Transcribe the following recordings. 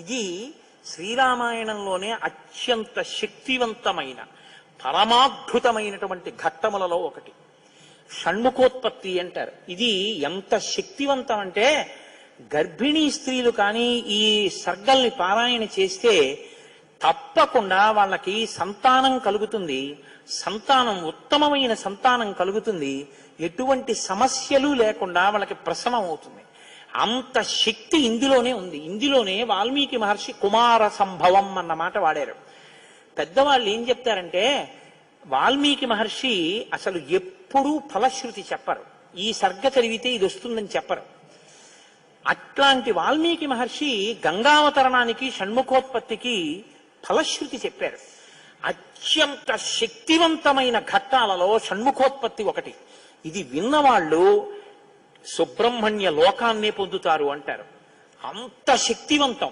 ఇది శ్రీరామాయణంలోనే అత్యంత శక్తివంతమైన పరమాద్భుతమైనటువంటి ఘట్టములలో ఒకటి. షణ్ముఖోత్పత్తి అంటారు. ఇది ఎంత శక్తివంతం అంటే గర్భిణీ స్త్రీలు కానీ ఈ సర్గల్ని పారాయణ చేస్తే తప్పకుండా వాళ్ళకి సంతానం కలుగుతుంది. సంతానం ఉత్తమమైన సంతానం కలుగుతుంది. ఎటువంటి సమస్యలు లేకుండా వాళ్ళకి ప్రసవం అవుతుంది. అంత శక్తి ఇందులోనే ఉంది. ఇందులోనే వాల్మీకి మహర్షి కుమార సంభవం అన్న మాట వాడారు. పెద్దవాళ్ళు ఏం చెప్తారంటే వాల్మీకి మహర్షి అసలు ఎప్పుడూ ఫలశ్రుతి చెప్పరు. ఈ సర్గ చదివితే ఇది వస్తుందని చెప్పరు. అట్లాంటి వాల్మీకి మహర్షి గంగావతరణానికి షణ్ముఖోత్పత్తికి ఫలశ్రుతి చెప్పారు. అత్యంత శక్తివంతమైన ఘట్టాలలో షణ్ముఖోత్పత్తి ఒకటి. ఇది విన్నవాళ్ళు సుబ్రహ్మణ్య లోకాన్నే పొందుతారు అంటారు. అంత శక్తివంతం.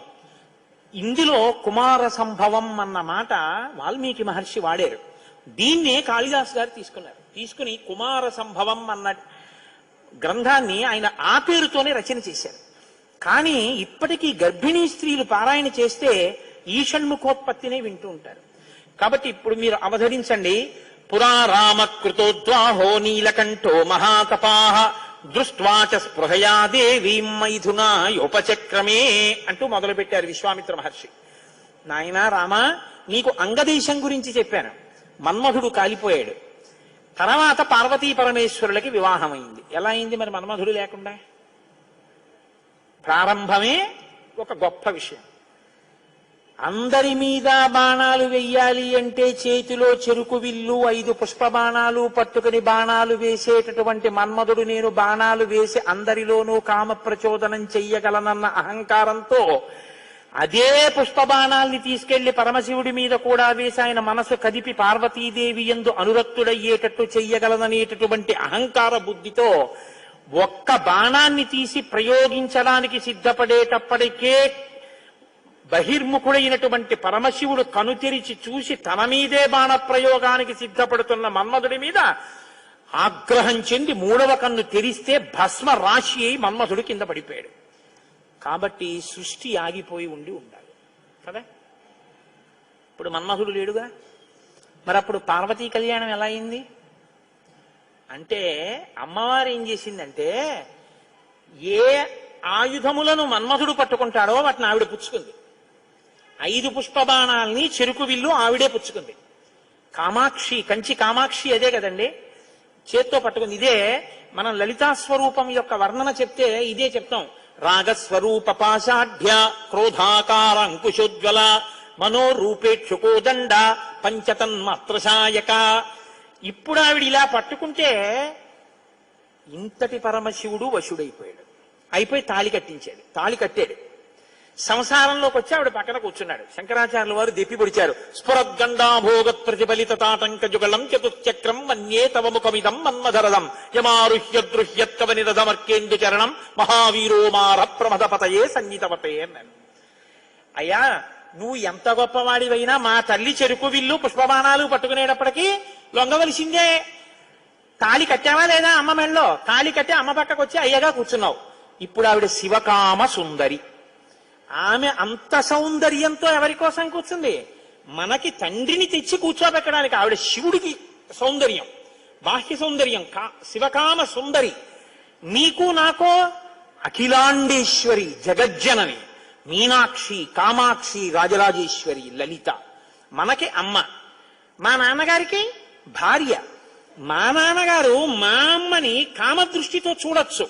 ఇందులో కుమార సంభవం అన్న మాట వాల్మీకి మహర్షి వాడారు. దీన్నే కాళిదాసు గారు తీసుకున్నారు. తీసుకుని కుమార సంభవం అన్న గ్రంథాన్ని ఆయన ఆ పేరుతోనే రచన చేశారు. కానీ ఇప్పటికీ గర్భిణీ స్త్రీలు పారాయణ చేస్తే ఈ షణ్ముఖోత్పత్తినే వింటూ ఉంటారు. కాబట్టి ఇప్పుడు మీరు అవధరించండి. పురా రామకృతోద్వాహో నీలకంఠో మహాతపాః దృష్ట్వాచ స్పృహయా దేవీం మైథునాయోపచక్రమే అంటూ మొదలుపెట్టారు విశ్వామిత్ర మహర్షి. నాయనా రామా, నీకు అంగదేశం గురించి చెప్పాను. మన్మధుడు కాలిపోయాడు. తర్వాత పార్వతీ పరమేశ్వరులకి వివాహమైంది. ఎలా అయింది మరి మన్మధుడు లేకుండా? ప్రారంభమే ఒక గొప్ప విషయం. అందరి మీద బాణాలు వెయ్యాలి అంటే చేతిలో చెరుకు విల్లు 5 పుష్ప బాణాలు పట్టుకుని బాణాలు వేసేటటువంటి మన్మధుడు నేను బాణాలు వేసి అందరిలోనూ కామ ప్రచోదనం చెయ్యగలనన్న అహంకారంతో అదే పుష్ప బాణాల్ని తీసుకెళ్లి పరమశివుడి మీద కూడా వేసి ఆయన మనసు కదిపి పార్వతీదేవి యందు అనురక్తుడయ్యేటట్టు చెయ్యగలననేటటువంటి అహంకార బుద్ధితో ఒక్క బాణాన్ని తీసి ప్రయోగించడానికి సిద్ధపడేటప్పటికే బహిర్ముఖుడైనటువంటి పరమశివుడు కనుతెరిచి చూసి తన మీదే బాణ ప్రయోగానికి సిద్ధపడుతున్న మన్మధుడి మీద ఆగ్రహం చెంది 3వ కన్ను తెరిస్తే భస్మ రాశి అయి మన్మధుడు కింద పడిపోయాడు. కాబట్టి సృష్టి ఆగిపోయి ఉండాలి కదా. ఇప్పుడు మన్మధుడు లేడుగా. మరి అప్పుడు పార్వతీ కళ్యాణం ఎలా అయింది అంటే అమ్మవారు ఏం చేసిందంటే ఏ ఆయుధములను మన్మధుడు పట్టుకుంటాడో వాటిని ఆవిడ పుచ్చుకుంది. 5 పుష్ప బాణాలని చెరుకు విల్లు ఆవిడే పుచ్చుకుంది. కామాక్షి, కంచి కామాక్షి అదే కదండి, చేత్తో పట్టుకుంది. ఇదే మనం లలితా స్వరూపం యొక్క వర్ణన చెప్తే ఇదే చెప్తాం. రాగస్వరూప పాశాఢ్య క్రోధాకార అంకుశోజ్వల మనోరూపేక్షుకోదండ పంచతన్మాత్రశాయక. ఇప్పుడు ఆవిడ ఇలా పట్టుకుంటే ఇంతటి పరమశివుడు వశుడైపోయాడు. అయిపోయి తాళి కట్టించాడు. తాళి కట్టాడు. సంసారంలోకి వచ్చి ఆవిడ పక్కన కూర్చున్నాడు. శంకరాచార్యుల వారు దెప్పి పొడిచారు. స్ఫురద్గండాభోగత్ ప్రతిఫలిత తాటంక జుగళం చతుశ్చక్రం మన్యే తవ ముఖమిదం మన్మధరదం యమారుహ్యదృహ్యత్కవ నిరధమర్కేందు చరణం మహావీరో మార ప్రమదపతయే సంగీతవతే అన్నాడు. అయ్యా, నువ్వు ఎంత గొప్పవాడివైనా మా తల్లి చెరుకు విల్లు పుష్పబాణాలు పట్టుకునేటప్పటికీ లొంగవలసిందే. తాళి కట్టావా లేదా అమ్మ మెళ్ళలో? తాళి కట్టి అమ్మ పక్కకు వచ్చి అయ్యగా కూర్చున్నావు. ఇప్పుడు ఆవిడ శివకామ సుందరి. ఆమె అంత సౌందర్యంతో ఎవరి కోసం కూర్చుంది? మనకి తండ్రిని తెచ్చి కూర్చోబెట్టడానికి. ఆవిడ శివుడికి సౌందర్యం, బాహ్య సౌందర్యం, శివకామ సుందరి. నీకు నాకో అఖిలాండేశ్వరి, జగజ్జనని, మీనాక్షి, కామాక్షి, రాజరాజేశ్వరి, లలిత. మనకి అమ్మ. మా నాన్నగారికి భార్య. మా నాన్నగారు మా అమ్మని కామదృష్టితో చూడొచ్చు.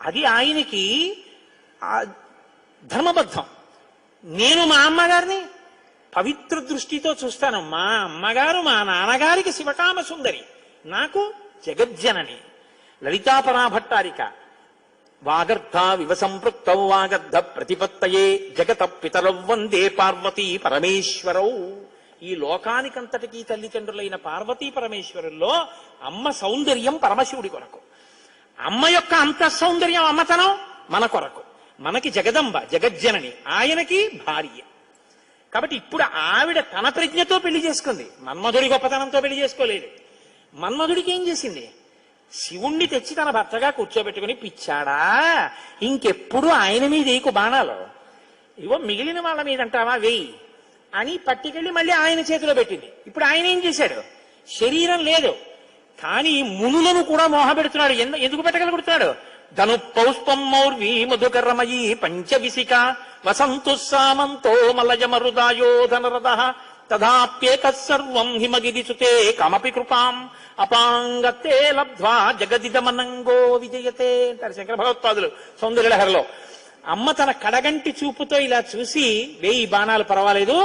అది ఆయనకి ధర్మబద్ధం. నేను మా అమ్మగారిని పవిత్ర దృష్టితో చూస్తాను. మా అమ్మగారు మా నాన్నగారికి శివకామ సుందరి, నాకు జగజ్జనని. లలితాపరాభట్టారిక వాగర్ధ వివసంపృక్తౌ వాగర్ధ ప్రతిపత్తయే జగత పితరౌ వందే పార్వతీ పరమేశ్వరౌ. ఈ లోకానికంతటికీ తల్లిదండ్రులైన పార్వతీ పరమేశ్వరుల్లో అమ్మ సౌందర్యం పరమశివుడి కొరకు, అమ్మ యొక్క అంత సౌందర్యం అమ్మతనం మన కొరకు. మనకి జగదంబ, జగజ్జనని, ఆయనకి భార్య. కాబట్టి ఇప్పుడు ఆవిడ తన ప్రజ్ఞతో పెళ్లి చేసుకుంది, మన్మధుడి గొప్పతనంతో పెళ్లి చేసుకోలేదు. మన్మధుడికి ఏం చేసింది? శివుణ్ణి తెచ్చి తన భర్తగా కూర్చోబెట్టుకుని, పిచ్చాడా ఇంకెప్పుడు ఆయన మీద ఏకు బాణాలు, ఇవో మిగిలిన వాళ్ళ మీద అంటావా వెయ్యి అని పట్టుకెళ్ళి మళ్ళీ ఆయన చేతిలో పెట్టింది. ఇప్పుడు ఆయన ఏం చేశాడు? శరీరం లేదు కానీ మునులను కూడా మోహపెడుతున్నాడు. ఎందుకు పెట్టగలుగుతున్నాడు? ధను పౌష్పం మౌర్వీ మధుకర్మయీ పంచవిశిక వసంతు సామంతో మలయమరుదాయోధనరథ తదాప్యేక సర్వం హిమగిరిసుతే కమపి కృపాం అపాంగతే లబ్ధ్వా జగదిదమనంగో విజయతే అంటారు శంకర భగవత్పాదులు సౌందర్యలహరిలో. అమ్మ తన కడగంటి చూపుతో ఇలా చూసి 1000 బాణాలు పర్వాలేదు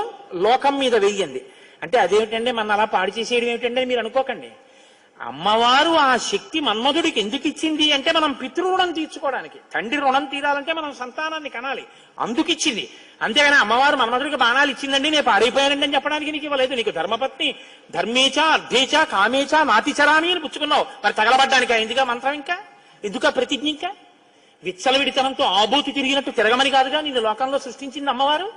లోకం మీద వెయ్యండి అంటే అదేమిటండి మన అలా పాడు చేసేయడం ఏమిటండి మీరు అనుకోకండి. అమ్మవారు ఆ శక్తి మన్మధుడికి ఎందుకు ఇచ్చింది అంటే మనం పితృరుణం తీర్చుకోవడానికి. తండ్రి రుణం తీరాలంటే మనం సంతానాన్ని కనాలి, అందుకిచ్చింది. అంతేగాని అమ్మవారు మన్మధుడికి బాణాలు ఇచ్చిందండి నేను పాడైపోయానండి అని చెప్పడానికి నీకు ఇవ్వలేదు. నీకు ధర్మపత్ని ధర్మేచ అర్ధేచ కామేచ నాతిచరామి అని పుచ్చుకున్నావు, మరి తగలబడ్డానికి ఎందుగా మంత్రం, ఇంకా ఎందుక ప్రతిజ్ఞ, ఇంకా విచ్చలవిడితనంతో ఆబూతి తిరిగినట్టు తిరగమని కాదుగా నిన్ను లోకంలో సృష్టించింది అమ్మవారు.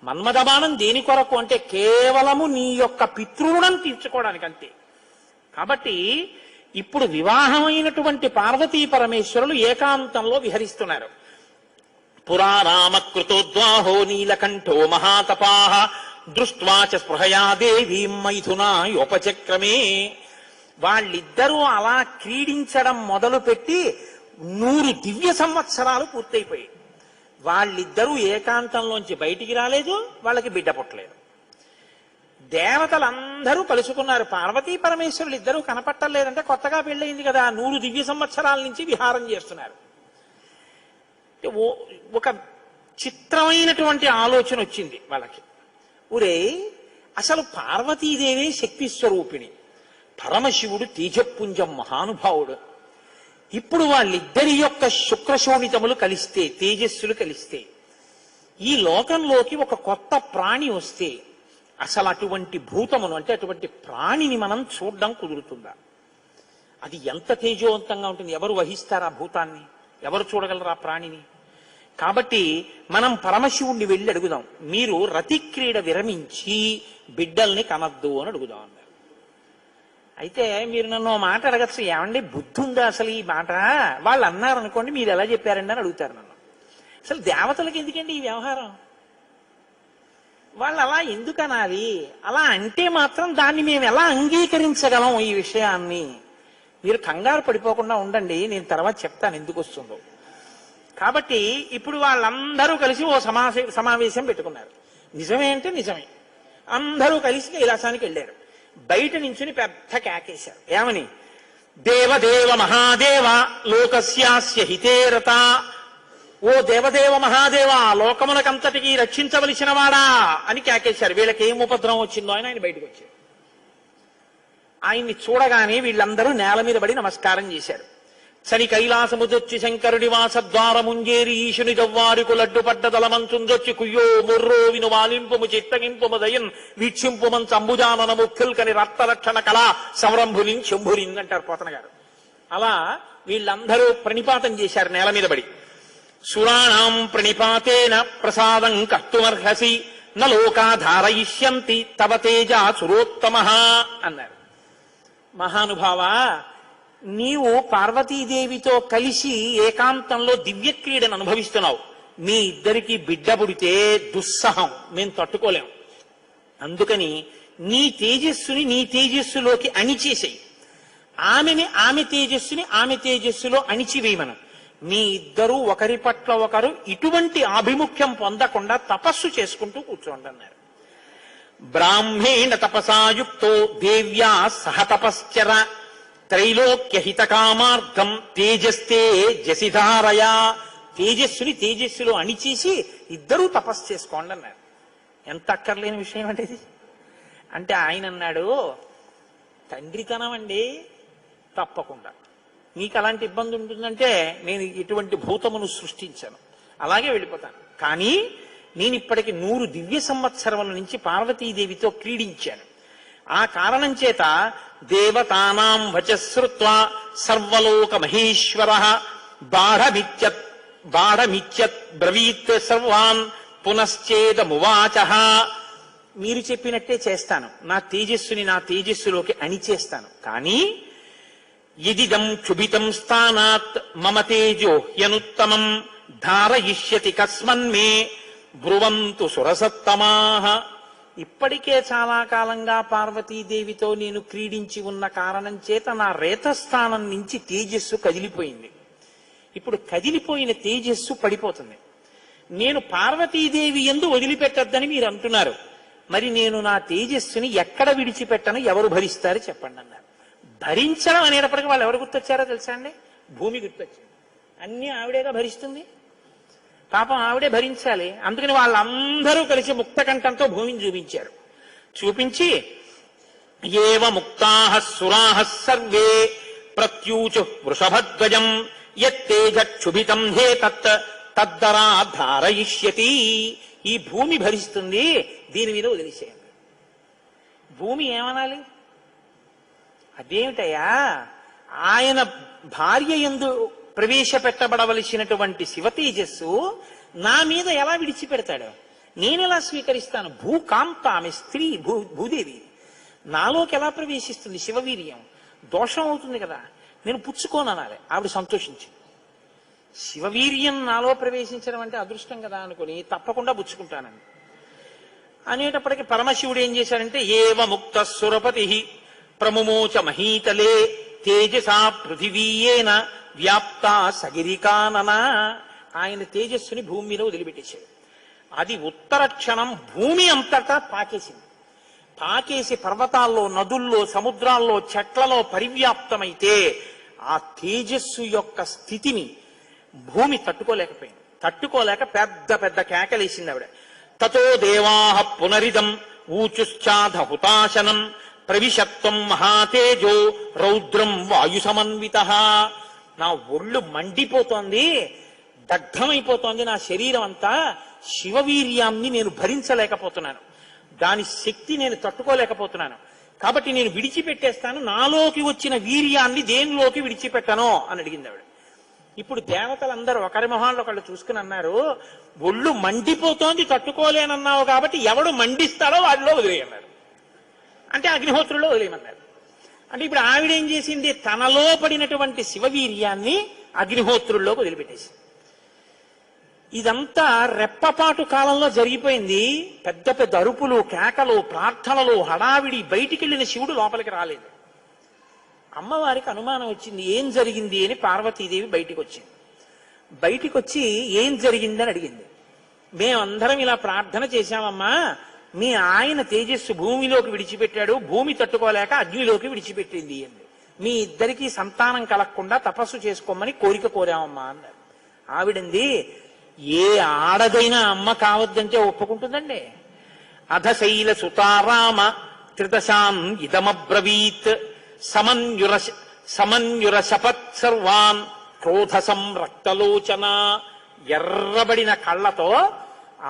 మన్మథబాణం దేని కొరకు అంటే కేవలము నీ యొక్క పితృరుణం తీర్చుకోవడానికి అంతే. కాబట్టి ఇప్పుడు వివాహమైనటువంటి పార్వతీ పరమేశ్వరులు ఏకాంతంలో విహరిస్తున్నారు. పురారామకృతోద్వాహో నీలకంఠో మహాతపాః దృష్ట్వా చ స్పృహయా దేవీం మైథునాయోపచక్రమే. వాళ్ళిద్దరూ అలా క్రీడించడం మొదలుపెట్టి 100 దివ్య సంవత్సరాలు పూర్తయిపోయాయి. వాళ్ళిద్దరూ ఏకాంతంలోంచి బయటికి రాలేదు, వాళ్ళకి బిడ్డ పుట్టలేదు. దేవతలందరూ కలుసుకున్నారు. పార్వతీ పరమేశ్వరులు ఇద్దరూ కనపట్టలేదంటే కొత్తగా పెళ్ళయింది కదా, 100 దివ్య సంవత్సరాల నుంచి విహారం చేస్తున్నారు. ఒక చిత్రమైనటువంటి ఆలోచన వచ్చింది వాళ్ళకి. ఒరే, అసలు పార్వతీదేవి శక్తి స్వరూపిణి, పరమశివుడు తేజపుంజం మహానుభావుడు. ఇప్పుడు వాళ్ళిద్దరి యొక్క శుక్రశోణితములు కలిస్తే, తేజస్సులు కలిస్తే, ఈ లోకంలోకి ఒక కొత్త ప్రాణి వస్తే అసలు అటువంటి భూతమును అంటే అటువంటి ప్రాణిని మనం చూడడం కుదురుతుందా? అది ఎంత తేజవంతంగా ఉంటుంది? ఎవరు వహిస్తారు ఆ భూతాన్ని? ఎవరు చూడగలరు ఆ ప్రాణిని? కాబట్టి మనం పరమశివుణ్ణి వెళ్ళి అడుగుదాం, మీరు రతిక్రీడ విరమించి బిడ్డల్ని కనద్దు అని అడుగుదాం అన్నారు. అయితే మీరు నన్ను మాట అడగచ్చు, ఏమండి బుద్ధి ఉందా అసలు ఈ మాట? వాళ్ళు అన్నారు అనుకోండి, మీరు ఎలా చెప్పారండి అని అడుగుతారు నన్ను. అసలు దేవతలకు ఎందుకండి ఈ వ్యవహారం? వాళ్ళు అలా ఎందుకు అనాలి? అలా అంటే మాత్రం దాన్ని మేము ఎలా అంగీకరించగలం ఈ విషయాన్ని? మీరు కంగారు పడిపోకుండా ఉండండి, నేను తర్వాత చెప్తాను ఎందుకు వస్తుందో. కాబట్టి ఇప్పుడు వాళ్ళందరూ కలిసి ఓ సమావేశం పెట్టుకున్నారు. నిజమే అంటే నిజమే. అందరూ కలిసి కైలాసానికి వెళ్ళారు. బయట నించుని పెద్ద కేకేశారు. ఏమని? దేవదేవ మహాదేవ లోకస్యాస్య హితేరత. ఓ దేవదేవ మహాదేవ, లోకములకంతటికి రక్షించవలసిన వాడా అని కేకేశారు. వీళ్ళకి ఏం ఉపద్రవం వచ్చిందో ఆయన బయటకు వచ్చారు. ఆయన్ని చూడగానే వీళ్ళందరూ నేల మీద పడి నమస్కారం చేశారు. చని కైలాసముదొచ్చి శంకరుడి వాసద్వారముంజేరి ఈశుని దవ్వారికు లడ్డుపడ్డ దళమంచుందొచ్చి కుయ్యో ముర్రో విను వాలింపుము చిత్తగింపుము దయన్ వీక్షింపుమం చంబుజానన ముఖ్యుల్కని రక్తరక్షణ కళా సంరంభులిన్ శంభులిన్ అంటారు పోతన గారు. అలా వీళ్ళందరూ ప్రణిపాతం చేశారు నేల మీద పడి. సురాణం ప్రణిపాతేన ప్రసాదం కర్తుమర్హసి నలోకాధారయిష్యంతి తవ తేజ సురోత్తమ అన్నారు. మహానుభావా, నీవు పార్వతీదేవితో కలిసి ఏకాంతంలో దివ్యక్రీడను అనుభవిస్తున్నావు. మీ ఇద్దరికి బిడ్డ పుడితే దుస్సహం, మేము తట్టుకోలేం. అందుకని నీ తేజస్సుని నీ తేజస్సులోకి అణిచేసేయి, ఆమె తేజస్సుని ఆమె తేజస్సులో అణిచివేయమను. మీ ఇద్దరూ ఒకరి పట్ల ఒకరు ఇటువంటి ఆభిముఖ్యం పొందకుండా తపస్సు చేసుకుంటూ కూర్చోండి అన్నారు. బ్రాహ్మేణ తపసాయుక్తో దేవ్యా సహ తపశ్చర త్రైలోక్యహిత కామార్థం తేజస్తే జసిధారయా. తేజస్సుని తేజస్సులో అణిచేసి ఇద్దరూ తపస్సు చేసుకోండి అన్నారు. ఎంత అక్కర్లేని విషయం అంటే ఇది. అంటే ఆయన అన్నాడు, తండ్రితనం అండి, తప్పకుండా నీకు అలాంటి ఇబ్బంది ఉంటుందంటే నేను ఇటువంటి భూతమును సృష్టించాను, అలాగే వెళ్ళిపోతాను. కానీ నేను ఇప్పటికి 100 దివ్య సంవత్సరముల నుంచి పార్వతీదేవితో క్రీడించాను. ఆ కారణం చేత దేవతానాం వచశ్రుత్వా సర్వలోక మహేశ్వర బాఢమిత్యత్ బ్రవీత్ సర్వాన్ పునశ్చేదమువాచ. మీరు చెప్పినట్టే చేస్తాను, నా తేజస్సులోకి అణిచేస్తాను. కానీ యదిదం క్షుభితం స్థానాత్ మమ తేజో హ్యనుత్తమం ధారయిష్యతి కస్మన్మే బ్రువంతు సురసత్తమాహ. ఇప్పటికే చాలా కాలంగా పార్వతీదేవితో నేను క్రీడించి ఉన్న కారణం చేత నా రేతస్థానం నుంచి తేజస్సు కదిలిపోయింది. ఇప్పుడు కదిలిపోయిన తేజస్సు పడిపోతుంది. నేను పార్వతీదేవి యందు వదిలిపెట్టద్దని మీరు అంటున్నారు. మరి నేను నా తేజస్సుని ఎక్కడ విడిచిపెట్టను, ఎవరు భరిస్తారు చెప్పండి అన్నారు. భరించడం అనేటప్పటికీ వాళ్ళు ఎవరు గుర్తొచ్చారో తెలుసా అండి? భూమి గుర్తొచ్చింది. అన్నీ ఆవిడేగా భరిస్తుంది, పాపం ఆవిడే భరించాలి. అందుకని వాళ్ళందరూ కలిసి ముక్తకంఠంతో భూమిని చూపించారు. చూపించి ఏవ ముక్తాః సురాః సర్వే ప్రత్యూచు వృషభధ్వజం యత్తేజక్షుభితం హే తద్దరా ధారయిష్యతి. ఈ భూమి భరిస్తుంది, దీని మీద వదిలేసేయండి. భూమి ఏమనాలి? అదేమిటయ్యా, ఆయన భార్య యందు ప్రవేశపెట్టబడవలసినటువంటి శివ తేజస్సు నా మీద ఎలా విడిచిపెడతాడు? నేనెలా స్వీకరిస్తాను? భూకాంత, ఆమె స్త్రీ, భూదేవి నాలోకి ఎలా ప్రవేశిస్తుంది? శివవీర్యం దోషం అవుతుంది కదా, నేను పుచ్చుకోననాలి. ఆవిడ సంతోషించింది. శివవీర్యం నాలో ప్రవేశించడం అంటే అదృష్టం కదా అనుకుని తప్పకుండా పుచ్చుకుంటానండి అనేటప్పటికీ పరమశివుడు ఏం చేశాడంటే, ఏవ ముక్త సురపతి ప్రముమోచ మహీతలే తేజసా పృథివీయేన వ్యాప్త సగిరికానన. ఆయన తేజస్సుని భూమి మీద వదిలిపెట్టేశాడు. అది ఉత్తర క్షణం భూమి అంతటా పాకేసింది. పాకేసి పర్వతాల్లో, నదుల్లో, సముద్రాల్లో, చెట్లలో పరివ్యాప్తమైతే ఆ తేజస్సు యొక్క స్థితిని భూమి తట్టుకోలేకపోయింది. తట్టుకోలేక పెద్ద పెద్ద కేకలేసింది ఆవిడ. తతో దేవాః పునరిదం ఊచుశ్చాధ హుతాశనం ప్రవిశత్వం మహాతేజో రౌద్రం వాయు సమన్వితః. నా ఒళ్ళు మండిపోతోంది, దగ్ధమైపోతోంది నా శరీరం అంతా. శివవీర్యాన్ని నేను భరించలేకపోతున్నాను, దాని శక్తి నేను తట్టుకోలేకపోతున్నాను. కాబట్టి నేను విడిచిపెట్టేస్తాను, నాలోకి వచ్చిన వీర్యాన్ని దేనిలోకి విడిచిపెట్టను అని అడిగింది ఆవిడ. ఇప్పుడు దేవతలందరూ ఒకరి మొహాల్లో ఒకళ్ళు చూసుకుని అన్నారు, ఒళ్ళు మండిపోతోంది తట్టుకోలేనన్నావు కాబట్టి ఎవడు మండిస్తాడో వాడిలో వదిలేయన్నారు. అంటే అగ్నిహోత్రుల్లో వదిలేయమన్నారు. అంటే ఇప్పుడు ఆవిడేం చేసింది? తనలో పడినటువంటి శివవీర్యాన్ని అగ్నిహోత్రుల్లోకి వదిలిపెట్టేసింది. ఇదంతా రెప్పపాటు కాలంలో జరిగిపోయింది. పెద్ద పెద్ద అరుపులు, కేకలు, ప్రార్థనలు, హడావిడి. బయటికి వెళ్ళిన శివుడు లోపలికి రాలేదు. అమ్మవారికి అనుమానం వచ్చింది, ఏం జరిగింది అని. పార్వతీదేవి బయటికి వచ్చింది. బయటికి వచ్చి ఏం జరిగిందని అడిగింది. మేమందరం ఇలా ప్రార్థన చేశామమ్మా, మీ ఆయన తేజస్సు భూమిలోకి విడిచిపెట్టాడు, భూమి తట్టుకోలేక అగ్నిలోకి విడిచిపెట్టింది అంది. మీ ఇద్దరికీ సంతానం కలగకుండా తపస్సు చేసుకోమని కోరిక కోరామమ్మా అన్నారు. ఆవిడంది, ఏ ఆడదైనా అమ్మ కావద్దంటే ఒప్పుకుంటుందండి. అధశైల సుతారామ త్రిదశాన్ ఇదమబ్రవీత్ సమన్యురశపత్ సర్వాన్ క్రోధ సంరక్తలోచన. ఎర్రబడిన కళ్ళతో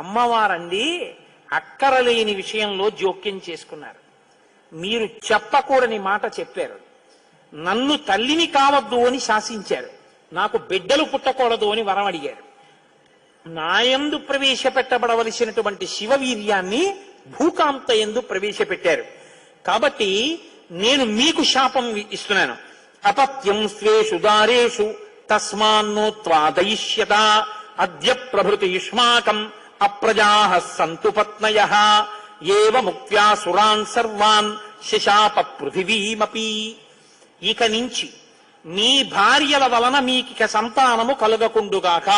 అమ్మవారండి అక్కరలేని విషయంలో జోక్యం చేసుకున్నారు. మీరు చెప్పకూడని మాట చెప్పారు. నన్ను తల్లిని కావద్దు అని శాసించారు. నాకు బిడ్డలు పుట్టకూడదు అని వరం అడిగారు. నాయందు ప్రవేశపెట్టబడవలసినటువంటి శివవీర్యాన్ని భూకాంత యందు ప్రవేశపెట్టారు. కాబట్టి నేను మీకు శాపం ఇస్తున్నాను. అపత్యం స్వేషు దారేషు తస్మాన్నో త్వాదయిష్యత అద్య ప్రభృతి యుష్మాకం అప్రజాః సంతు పత్నయః ఏవ ముక్త్యా సురాన్ సర్వాన్ శశాప పృథివీమపి. ఇక నుంచి మీ భార్యల వలన మీకిక సంతానము కలుగకుండుగాక.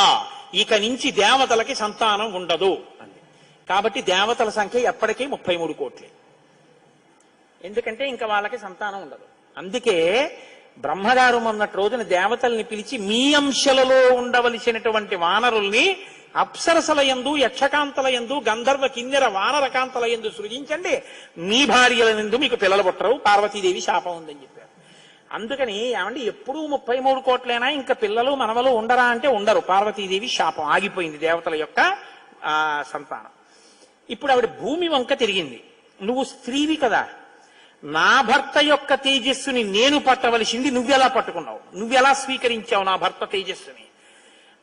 ఇక నుంచి దేవతలకి సంతానం ఉండదు అంది. కాబట్టి దేవతల సంఖ్య ఎప్పటికీ 33 కోట్లే. ఎందుకంటే ఇంకా వాళ్ళకి సంతానం ఉండదు. అందుకే బ్రహ్మగారు మొన్నటి రోజున దేవతల్ని పిలిచి, మీ అంశలలో ఉండవలసినటువంటి వానరుల్ని అప్సరసల యందు, యక్షకాంతల యందు, గంధర్వ కిన్నెర వానరకాంతల యందు సృజించండి, మీ భార్యల యందు మీకు పిల్లలు పుట్టరు, పార్వతీదేవి శాపం ఉందని చెప్పారు. అందుకని ఏమండి, ఎప్పుడూ 33 కోట్లైనా ఇంకా పిల్లలు మనవలు ఉండరా అంటే ఉండరు. పార్వతీదేవి శాపం ఆగిపోయింది దేవతల యొక్క సంతానం. ఇప్పుడు ఆవిడ భూమి వంక తిరిగింది. నువ్వు స్త్రీవి కదా, నా భర్త యొక్క తేజస్సుని నేను పట్టవలసింది నువ్వెలా పట్టుకున్నావు? నువ్వెలా స్వీకరించావు నా భర్త తేజస్సుని?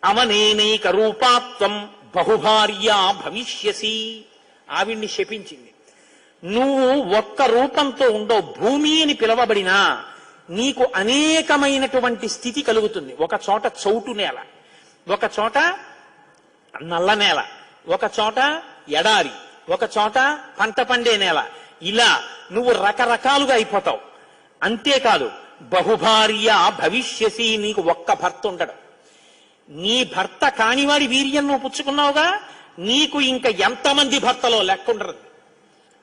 అవనేనైక రూపాత్వం బహుభార్యా భవిష్యసి. ఆవిడ్ని శపించింది. నువ్వు ఒక్క రూపంతో ఉండవు, భూమి అని పిలవబడినా నీకు అనేకమైనటువంటి స్థితి కలుగుతుంది. ఒక చోట చౌటు నేల, ఒక చోట నల్ల నేల, ఒక చోట ఎడారి, ఒక చోట పంట పండే నేల. ఇలా నువ్వు రకరకాలుగా అయిపోతావు. అంతేకాదు బహుభార్య భవిష్యసి, నీకు ఒక్క భర్త ఉండడు. నీ భర్త కానివాడి వీర్యం నువ్వు పుచ్చుకున్నావుగా, నీకు ఇంకా ఎంతమంది భర్తలో లెక్కుండరు.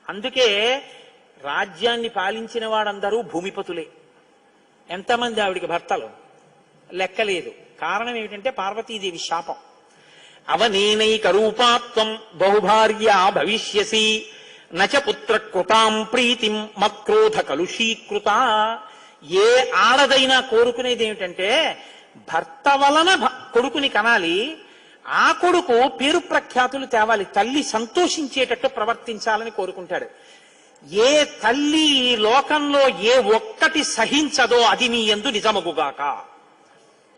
అందుకే రాజ్యాన్ని పాలించిన వాడందరూ భూమిపతులే. ఎంతమంది ఆవిడికి భర్తలు లెక్కలేదు. కారణం ఏమిటంటే పార్వతీదేవి శాపం. అవనేనైక రూపాత్వం బహుభార్య భవిష్యసి నచ పుత్ర కృతాం ప్రీతిం మక్రోధ కలుషీకృత. ఏ ఆడదైనా కోరుకునేది ఏమిటంటే భర్త వలన కొడుకుని కనాలి, ఆ కొడుకు పేరు ప్రఖ్యాతులు తేవాలి, తల్లి సంతోషించేటట్టు ప్రవర్తించాలని కోరుకుంటాడు. ఏ తల్లి ఈ లోకంలో ఏ ఒక్కటి సహించదో అది నీ యందు నిజమగుగాక.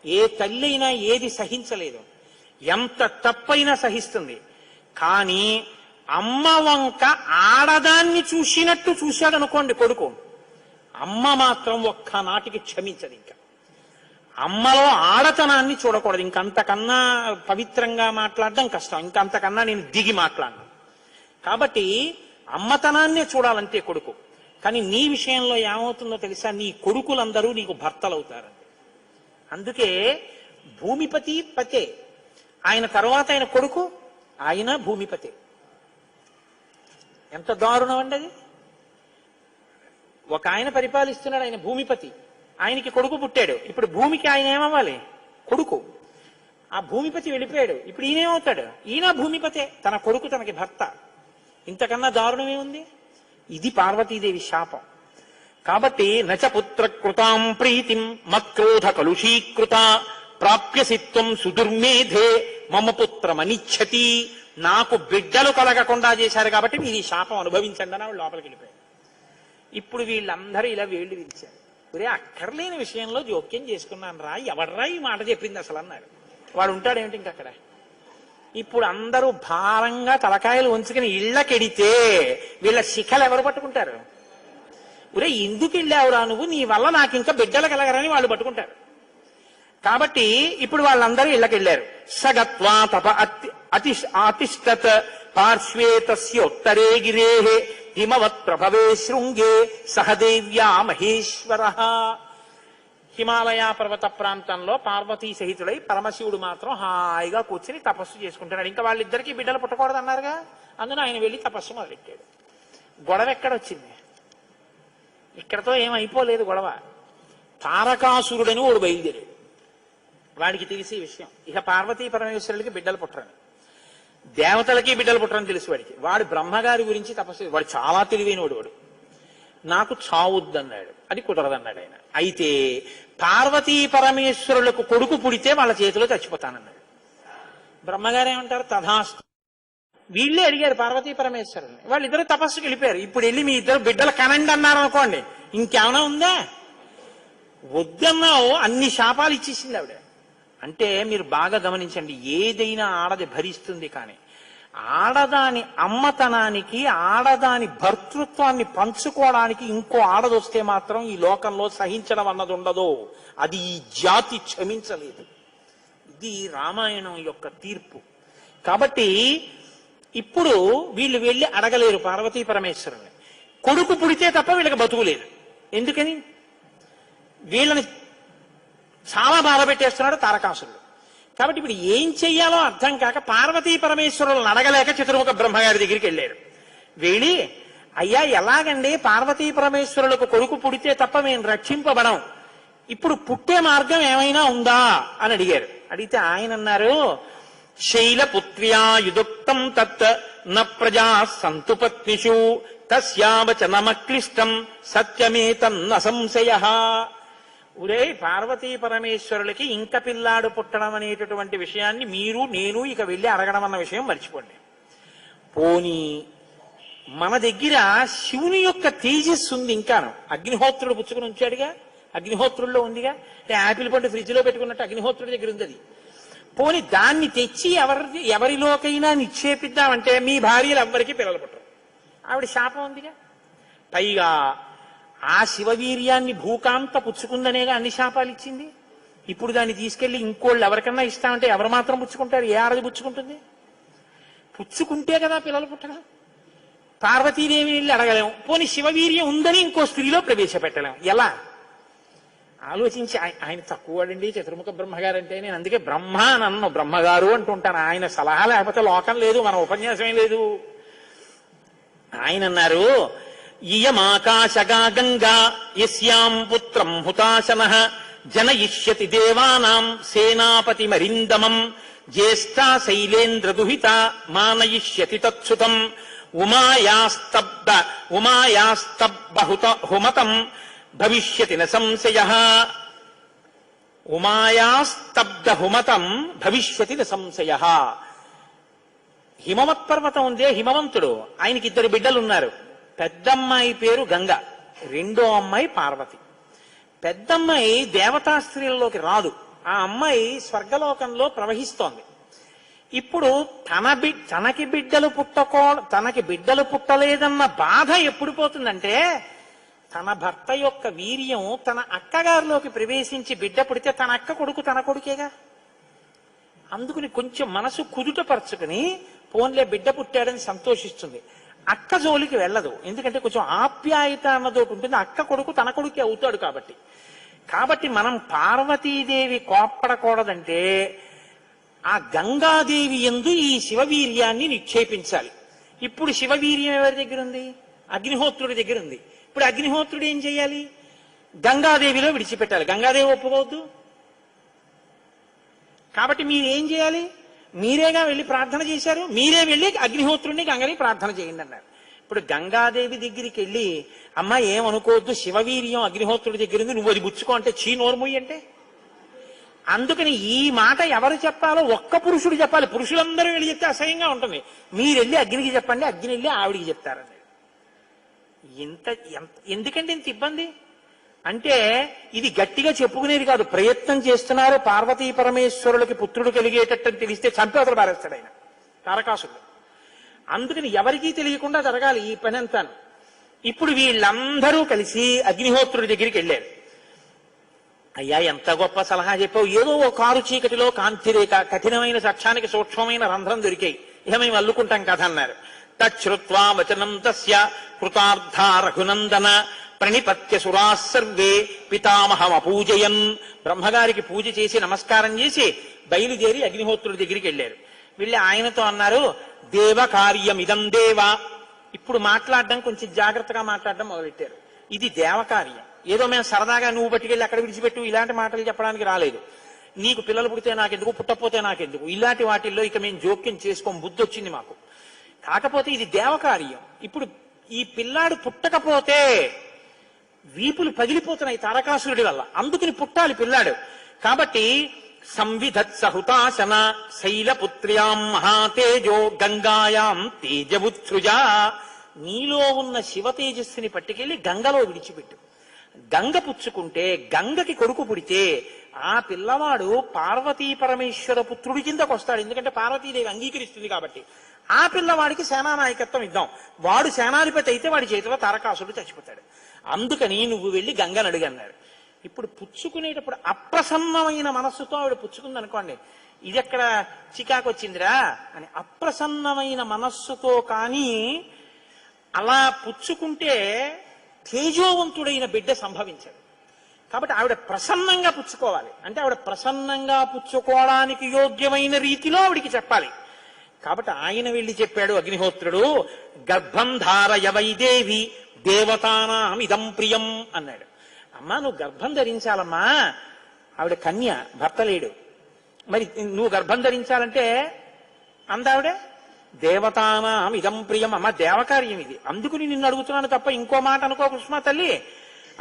ఏ తల్లి అయినా ఏది సహించలేదు, ఎంత తప్పైనా సహిస్తుంది. కానీ అమ్మ వంక ఆడదాన్ని చూసినట్టు చూశాడు అనుకోండి కొడుకు, అమ్మ మాత్రం ఒక్కనాటికి క్షమించదు. ఇంకా అమ్మలో ఆడతనాన్ని చూడకూడదు. ఇంకంతకన్నా పవిత్రంగా మాట్లాడడం కష్టం, ఇంకంతకన్నా నేను దిగి మాట్లాడను. కాబట్టి అమ్మతనాన్నే చూడాలంటే కొడుకు. కానీ నీ విషయంలో ఏమవుతుందో తెలుసా, నీ కొడుకులందరూ నీకు భర్తలవుతారు. అందుకే భూమిపతి పతే, ఆయన తర్వాత ఆయన కొడుకు, ఆయన భూమిపతే. ఎంత దారుణం అండి అది. ఒక ఆయన పరిపాలిస్తున్నాడు, ఆయన భూమిపతి, ఆయనకి కొడుకు పుట్టాడు. ఇప్పుడు భూమికి ఆయన ఏమవ్వాలి? కొడుకు. ఆ భూమిపతి వెళ్ళిపోయాడు, ఇప్పుడు ఈయనేమవుతాడు? ఈయన భూమిపతే, తన కొడుకు తనకి భర్త. ఇంతకన్నా దారుణమే ఉంది. ఇది పార్వతీదేవి శాపం. కాబట్టి నచ పుత్ర కృతాం ప్రీతిం మక్రోధ కలుషీకృత ప్రాప్యసిత్వం సుదుర్మేధే మమ పుత్రమనిచ్చతి. నాకు బిడ్డలు కలగకుండా చేశారు కాబట్టి మీరు ఈ శాపం అనుభవించండి అని వాళ్ళు లోపలికి వెళ్ళిపోయారు. ఇప్పుడు వీళ్ళందరూ ఇలా వేళ్లు విరిచారు. ఒరే అక్కర్లేని విషయంలో జోక్యం చేసుకున్నాను రా, ఎవడ్రా ఈ మాట చెప్పింది అసలు అన్నాడు. వాడు ఉంటాడేమిటి ఇంకక్కడ. ఇప్పుడు అందరూ భారంగా తలకాయలు ఉంచుకుని ఇళ్లకెడితే వీళ్ళ శిఖలు ఎవరు పట్టుకుంటారు? ఒరే ఎందుకు వెళ్ళావురా నువ్వు, నీ వల్ల నాకు ఇంకా బిడ్డలు కలగరని వాళ్ళు పట్టుకుంటారు. కాబట్టి ఇప్పుడు వాళ్ళందరూ ఇళ్లకెళ్లారు. సగత్వా తప అతిష్టత్ పార్శ్వే తస్యోత్తరే గిరే హిమవత్ ప్రభవే శృంగే సహదేవ్యా మహేశ్వర. హిమాలయ పర్వత ప్రాంతంలో పార్వతీ సహితుడై పరమశివుడు మాత్రం హాయిగా కూర్చుని తపస్సు చేసుకుంటున్నాడు. ఇంకా వాళ్ళిద్దరికీ బిడ్డలు పుట్టకూడదు అన్నారుగా, అందులో ఆయన వెళ్ళి తపస్సు మొదలెట్టాడు. గొడవ ఎక్కడొచ్చింది? ఇక్కడతో ఏమైపోలేదు గొడవ. తారకాసురుడని వాడు బయలుదేరాడు. వాడికి తెలిసే విషయం, ఇక పార్వతీ పరమేశ్వరులకి బిడ్డలు పుట్టరని, దేవతలకి బిడ్డలు పుట్టరని తెలుసు వాడికి. వాడు బ్రహ్మగారి గురించి తపస్సు, వాడు చాలా తెలివైన వాడు. నాకు చావుద్దన్నాడు, అది కుదరదన్నాడు ఆయన. అయితే పార్వతీ పరమేశ్వరులకు కొడుకు పుడితే వాళ్ళ చేతిలో చచ్చిపోతానన్నాడు. బ్రహ్మగారు ఏమంటారు? తథాస్తు. వీళ్ళే అడిగారు పార్వతీ పరమేశ్వరుల్ని, వాళ్ళిద్దరు తపస్సుకి వెళ్ళిపోయారు. ఇప్పుడు వెళ్ళి మీ ఇద్దరు బిడ్డలు కనండి అన్నారు అనుకోండి, ఇంకేమైనా ఉందా? వద్దన్నావు, అన్ని శాపాలు ఇచ్చేసింది ఆవిడ. అంటే మీరు బాగా గమనించండి, ఏదైనా ఆడది భరిస్తుంది, కానీ ఆడదాని అమ్మతనానికి, ఆడదాని భర్తృత్వాన్ని పంచుకోవడానికి ఇంకో ఆడదొస్తే మాత్రం ఈ లోకంలో సహించడం అన్నది ఉండదు. అది ఈ జాతి క్షమించలేదు. ఇది రామాయణం యొక్క తీర్పు. కాబట్టి ఇప్పుడు వీళ్ళు వెళ్ళి అడగలేరు పార్వతీ పరమేశ్వరుని. కొడుకు పుడితే తప్ప వీళ్ళకి బతుకులేదు. ఎందుకని? వీళ్ళని చాలా బాధ పెట్టేస్తున్నాడు తారకాసురుడు. కాబట్టి ఇప్పుడు ఏం చెయ్యాలో అర్థం కాక పార్వతీ పరమేశ్వరులను అడగలేక చతుర్ముఖ బ్రహ్మగారి దగ్గరికి వెళ్ళారు. వెళ్ళి, అయ్యా ఎలాగండి పార్వతీ పరమేశ్వరులకు కొడుకు పుడితే తప్ప మేము రక్షింపబడం, ఇప్పుడు పుట్టే మార్గం ఏమైనా ఉందా అని అడిగారు. అడిగితే ఆయన అన్నారు, శైలపుత్ర్యా యుదుక్తం తత్ న ప్రజా సంతు పత్నిషు తస్యావచనమక్లిష్టం సత్యమేతన్న సంశయః. ఒరే పార్వతీ పరమేశ్వరులకి ఇంక పిల్లాడు పుట్టడం అనేటటువంటి విషయాన్ని మీరు నేను ఇక వెళ్ళి అడగడం అన్న విషయం మర్చిపోండి. పోనీ మన దగ్గర శివుని యొక్క తేజస్సు ఉంది. ఇంకాను అగ్నిహోత్రుడు పుచ్చుకుని ఉంచాడుగా, అగ్నిహోత్రుల్లో ఉందిగా. అంటే యాపిల్ పండు ఫ్రిడ్జ్ లో పెట్టుకున్నట్టు అగ్నిహోత్రుడి దగ్గర ఉంది అది. పోని దాన్ని తెచ్చి ఎవరిలోకైనా నిక్షేపిద్దామంటే మీ భార్యలు ఎవ్వరికీ పిల్లలు పుట్టరు, ఆవిడ శాపం ఉందిగా. పైగా ఆ శివవీర్యాన్ని భూకాంత పుచ్చుకుందనేగా అన్ని శాపాలు ఇచ్చింది. ఇప్పుడు దాన్ని తీసుకెళ్లి ఇంకోళ్ళు ఎవరికన్నా ఇస్తామంటే ఎవరు మాత్రం పుచ్చుకుంటారు? ఏ ఆడది పుచ్చుకుంటుంది? పుచ్చుకుంటే కదా పిల్లలు పుట్టడం. పార్వతీదేవిని వెళ్ళి అడగలేం, పోనీ శివవీర్యం ఉందని ఇంకో స్త్రీలో ప్రవేశపెట్టలేం. ఎలా ఆలోచించి ఆయన తక్కువడండి చతుర్ముఖ బ్రహ్మగారు అంటే. నేను అందుకే బ్రహ్మ నన్ను బ్రహ్మగారు అంటుంటాను. ఆయన సలహా లేకపోతే లోకం లేదు, మన ఉపన్యాసమే లేదు. ఆయన అన్నారు, ఇయమాకాశగా గంగా యస్యాం పుత్రం హుతాశన జనయిష్యతి దేవానాం సేనాపతి మరిందమం జ్యేష్ఠా శైలేంద్ర దుహిత మానయిష్యతి తత్సుతం ఉమాయాస్తబ్బహుత హుమతం భవిష్యతి న సంశయః. ఉమాయాస్తబ్ద హుమతం భవిష్యతి న సంశయః. హిమవత్ పర్వతం ఉందే, హిమవంతుడు, ఆయనకి 2 బిడ్డలున్నారు. పెద్దమ్మాయి పేరు గంగ, రెండో అమ్మాయి పార్వతి. పెద్దమ్మాయి దేవతా స్త్రీలలోకి రాదు, ఆ అమ్మాయి స్వర్గలోకంలో ప్రవహిస్తోంది. ఇప్పుడు తనకి బిడ్డలు పుట్టలేదన్న బాధ ఎప్పుడు పోతుందంటే, తన భర్త యొక్క వీర్యం తన అక్కగారిలోకి ప్రవేశించి బిడ్డ పుడితే తన అక్క కొడుకు తన కొడుకేగా. అందుకుని కొంచెం మనసు కుదుటపరుచుకుని పోన్లే బిడ్డ పుట్టాడని సంతోషిస్తుంది. అక్క జోలికి వెళ్ళదు, ఎందుకంటే కొంచెం ఆప్యాయత అన్నదోటి ఉంటుంది. అక్క కొడుకు తన కొడుకే అవుతాడు కాబట్టి. కాబట్టి మనం పార్వతీదేవి కోప్పడకూడదంటే ఆ గంగాదేవి యందు ఈ శివవీర్యాన్ని నిక్షేపించాలి. ఇప్పుడు శివవీర్యం ఎవరి దగ్గర ఉంది? అగ్నిహోత్రుడి దగ్గర ఉంది. ఇప్పుడు అగ్నిహోత్రుడు ఏం చేయాలి? గంగాదేవిలో విడిచిపెట్టాలి. గంగాదేవి ఒప్పుకోవద్దు. కాబట్టి మీరేం చేయాలి? మీరేగా వెళ్ళి ప్రార్థన చేశారు, మీరే వెళ్ళి అగ్నిహోత్రుడిని గంగని ప్రార్థన చేయండి అన్నారు. ఇప్పుడు గంగాదేవి దగ్గరికి వెళ్ళి, అమ్మ ఏమనుకోవద్దు, శివవీర్యం అగ్నిహోత్రుడి దగ్గర ఉంది, నువ్వు అది బుచ్చుకో అంటే చీ నోర్ముయ్యి అంటే. అందుకని ఈ మాట ఎవరు చెప్పాలో ఒక్క పురుషుడు చెప్పాలి. పురుషులందరూ వెళ్ళి చెప్తే అసహ్యంగా ఉంటుంది. మీరు వెళ్ళి అగ్నికి చెప్పండి, అగ్ని వెళ్ళి ఆవిడికి చెప్తారని. ఎందుకంటే ఇంత ఇబ్బంది అంటే, ఇది గట్టిగా చెప్పుకునేది కాదు, ప్రయత్నం చేస్తున్నారు. పార్వతీ పరమేశ్వరులకి పుత్రుడు కలిగేటట్టు తెలిస్తే చంపేతలు పారేస్తాడు ఆయన తారకాసుడు. అందుకని ఎవరికీ తెలియకుండా జరగాలి ఈ పని అంతాను. ఇప్పుడు వీళ్ళందరూ కలిసి అగ్నిహోత్రుడి దగ్గరికి వెళ్ళారు. అయ్యా ఎంత గొప్ప సలహా చెప్పావు, ఏదో ఓ కారు చీకటిలో కాంతిరేఖ, కఠినమైన సక్షానికి సూక్ష్మమైన రంధ్రం దొరికాయి, ఇక మేము అల్లుకుంటాం కథ అన్నారు. తచ్చుత్వా వచనం తస్య కృతార్థ రఘునందన ప్రణిపత్య సురాः సర్వే పితామహం అపూజయన్. బ్రహ్మగారికి పూజ చేసి నమస్కారం చేసి బయలుదేరి అగ్నిహోత్రుడి దగ్గరికి వెళ్ళారు. వెళ్ళి ఆయనతో అన్నారు, దేవ కార్యమిదం దేవ. ఇప్పుడు మాట్లాడడం కొంచెం జాగ్రత్తగా మాట్లాడడం మొదలెట్టారు. ఇది దేవకార్యం, ఏదో మేము సరదాగా నువ్వు పట్టుకెళ్ళి అక్కడ విడిచిపెట్టు ఇలాంటి మాటలు చెప్పడానికి రాలేదు. నీకు పిల్లలు పుడితే నాకెందుకు, పుట్టకపోతే నాకెందుకు, ఇలాంటి వాటిల్లో ఇక మేము జోక్యం చేసుకోం, బుద్ధి వచ్చింది మాకు. కాకపోతే ఇది దేవకార్యం. ఇప్పుడు ఈ పిల్లాడు పుట్టకపోతే వీపులు పగిలిపోతున్నాయి తారకాసురుడి వల్ల, అందుకని పుట్టాలి పిల్లాడు. కాబట్టి సంవిధత్సహుతాశన శైలపుత్ర్యాం మహాతేజో గంగాయాం తేజవుత్సృజ. నీలో ఉన్న శివ తేజస్సుని పట్టుకెళ్లి గంగలో విడిచిపెట్టు. గంగ పుచ్చుకుంటే, గంగకి కొడుకు పుడితే ఆ పిల్లవాడు పార్వతీ పరమేశ్వర పుత్రుడి కిందకు వస్తాడు. ఎందుకంటే పార్వతీదేవి అంగీకరిస్తుంది కాబట్టి. ఆ పిల్లవాడికి సేనానాయకత్వం ఇద్దాం, వాడు సేనాధిపతి అయితే వాడి చేతిలో తారకాసురుడు చచ్చిపోతాడు. అందుకని నువ్వు వెళ్ళి గంగను అడిగన్నారు. ఇప్పుడు పుచ్చుకునేటప్పుడు అప్రసన్నమైన మనస్సుతో ఆవిడ పుచ్చుకుంది అనుకోండి, ఇది ఎక్కడ చికాకు వచ్చిందిరా అని. అప్రసన్నమైన మనస్సుతో కానీ అలా పుచ్చుకుంటే తేజోవంతుడైన బిడ్డ సంభవించాడు. కాబట్టి ఆవిడ ప్రసన్నంగా పుచ్చుకోవాలి. అంటే ఆవిడ ప్రసన్నంగా పుచ్చుకోవడానికి యోగ్యమైన రీతిలో ఆవిడికి చెప్పాలి. కాబట్టి ఆయన వెళ్ళి చెప్పాడు అగ్నిహోత్రుడు, గర్భం ధారయ వైదేవి దేవతానాం ఇదం ప్రియం అన్నాడు. అమ్మా నువ్వు గర్భం ధరించాలమ్మా, ఆవిడ కన్య, భర్త లేడు, మరి నువ్వు గర్భం ధరించాలంటే అందావిడే దేవతానాం ఇదం ప్రియం. అమ్మ దేవకార్యం ఇది, అందుకుని నిన్ను అడుగుతున్నాను తప్ప ఇంకో మాట అనుకో కృష్ణ తల్లి.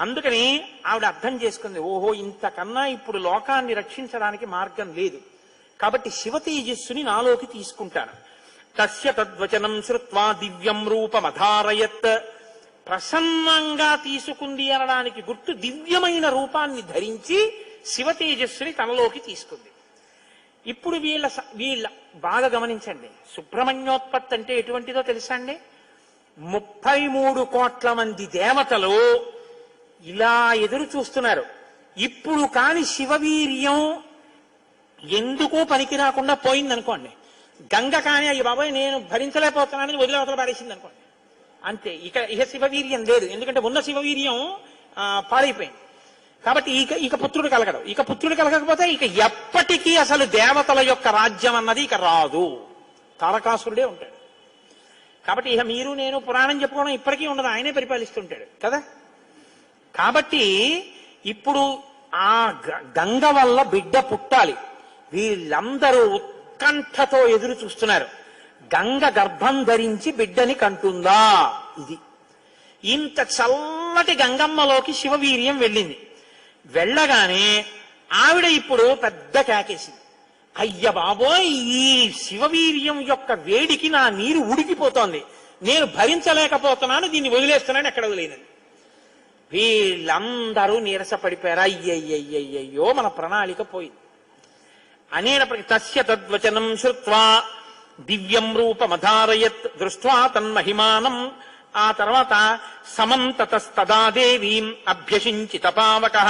అందుకని ఆవిడ అర్థం చేసుకుంది, ఓహో ఇంతకన్నా ఇప్పుడు లోకాన్ని రక్షించడానికి మార్గం లేదు, కాబట్టి శివ తేజస్సుని నాలోకి తీసుకుంటాను. తస్య తద్వచనం శ్రుత్వా దివ్యం రూపమధారయత్. ప్రసన్నంగా తీసుకుంది అనడానికి గుర్తు దివ్యమైన రూపాన్ని ధరించి శివ తేజస్సుని తనలోకి తీసుకుంది. ఇప్పుడు వీళ్ళ బాగా గమనించండి, సుబ్రహ్మణ్యోత్పత్తి అంటే ఎటువంటిదో తెలుసా అండి? 33 కోట్ల మంది దేవతలు ఇలా ఎదురు చూస్తున్నారు. ఇప్పుడు కాని శివవీర్యం ఎందుకో పనికి రాకుండా పోయిందనుకోండి, గంగ కానీ అయ్యి బాబాయ్ నేను భరించలేకపోతున్నానని వదిలి అవతల పారేసింది అనుకోండి, అంతే. ఇక శివవీర్యం లేదు, ఎందుకంటే ఉన్న శివవీర్యం పాడైపోయింది. కాబట్టి ఇక పుత్రుడు కలగడు. ఇక పుత్రుడు కలగకపోతే ఇక ఎప్పటికీ అసలు దేవతల యొక్క రాజ్యం అన్నది ఇక రాదు, తారకాసురుడే ఉంటాడు. కాబట్టి ఇక మీరు నేను పురాణం చెప్పుకోవడం ఇప్పటికీ ఉండదు, ఆయనే పరిపాలిస్తుంటాడు కదా. కాబట్టి ఇప్పుడు ఆ గంగ వల్ల బిడ్డ పుట్టాలి. వీళ్ళందరూ ఉత్కంఠతో ఎదురు చూస్తున్నారు. గంగ గర్భం ధరించి బిడ్డని కంటుందా? ఇది ఇంత చల్లటి గంగమ్మలోకి శివవీర్యం వెళ్ళింది. వెళ్ళగానే ఆవిడ ఇప్పుడు పెద్ద కేకేసింది, అయ్య బాబోయ్ ఈ శివవీర్యం యొక్క వేడికి నా నీరు ఉడికిపోతోంది, నేను భరించలేకపోతున్నాను, దీన్ని వదిలేస్తున్నాను. ఎక్కడ వదిలేదని వీళ్ళందరూ నీరసపడిపోయారు. అయ్యయ్యయ్యయ్యో మన ప్రణాళిక పోయింది అనేటప్పటికి తస్య తద్వచనం శ్రుత్వా దివ్యం రూపమధారయత్ దృష్ట్వా తన్మహిమానం. ఆ తర్వాత సమంతతస్తదా దేవీం అభ్యసించిత పావకః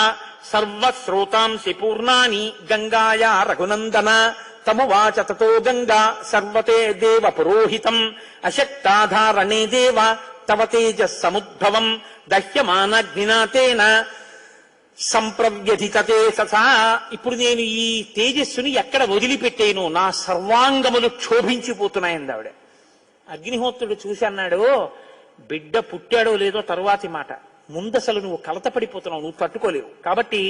సర్వశ్రోతాంసి పూర్ణాని గంగాయా రఘునందన తమువాచ తతో గంగా సర్వతే దేవ పురోహితం అశక్తాధారణే దేవ తవ తేజస్సముద్భవం దహ్యమానగ్నినా తేన సంప్రవ్యధితతే ససా. ఇప్పుడు నేను ఈ తేజస్సుని ఎక్కడ వదిలిపెట్టేను, నా సర్వాంగములు క్షోభించిపోతున్నాయండి ఆవిడ. అగ్నిహోత్రుడు చూసి అన్నాడు, బిడ్డ పుట్టాడో లేదో తరువాతి మాట, ముందసలు నువ్వు కలత పడిపోతున్నావు, నువ్వు తట్టుకోలేవు. కాబట్టి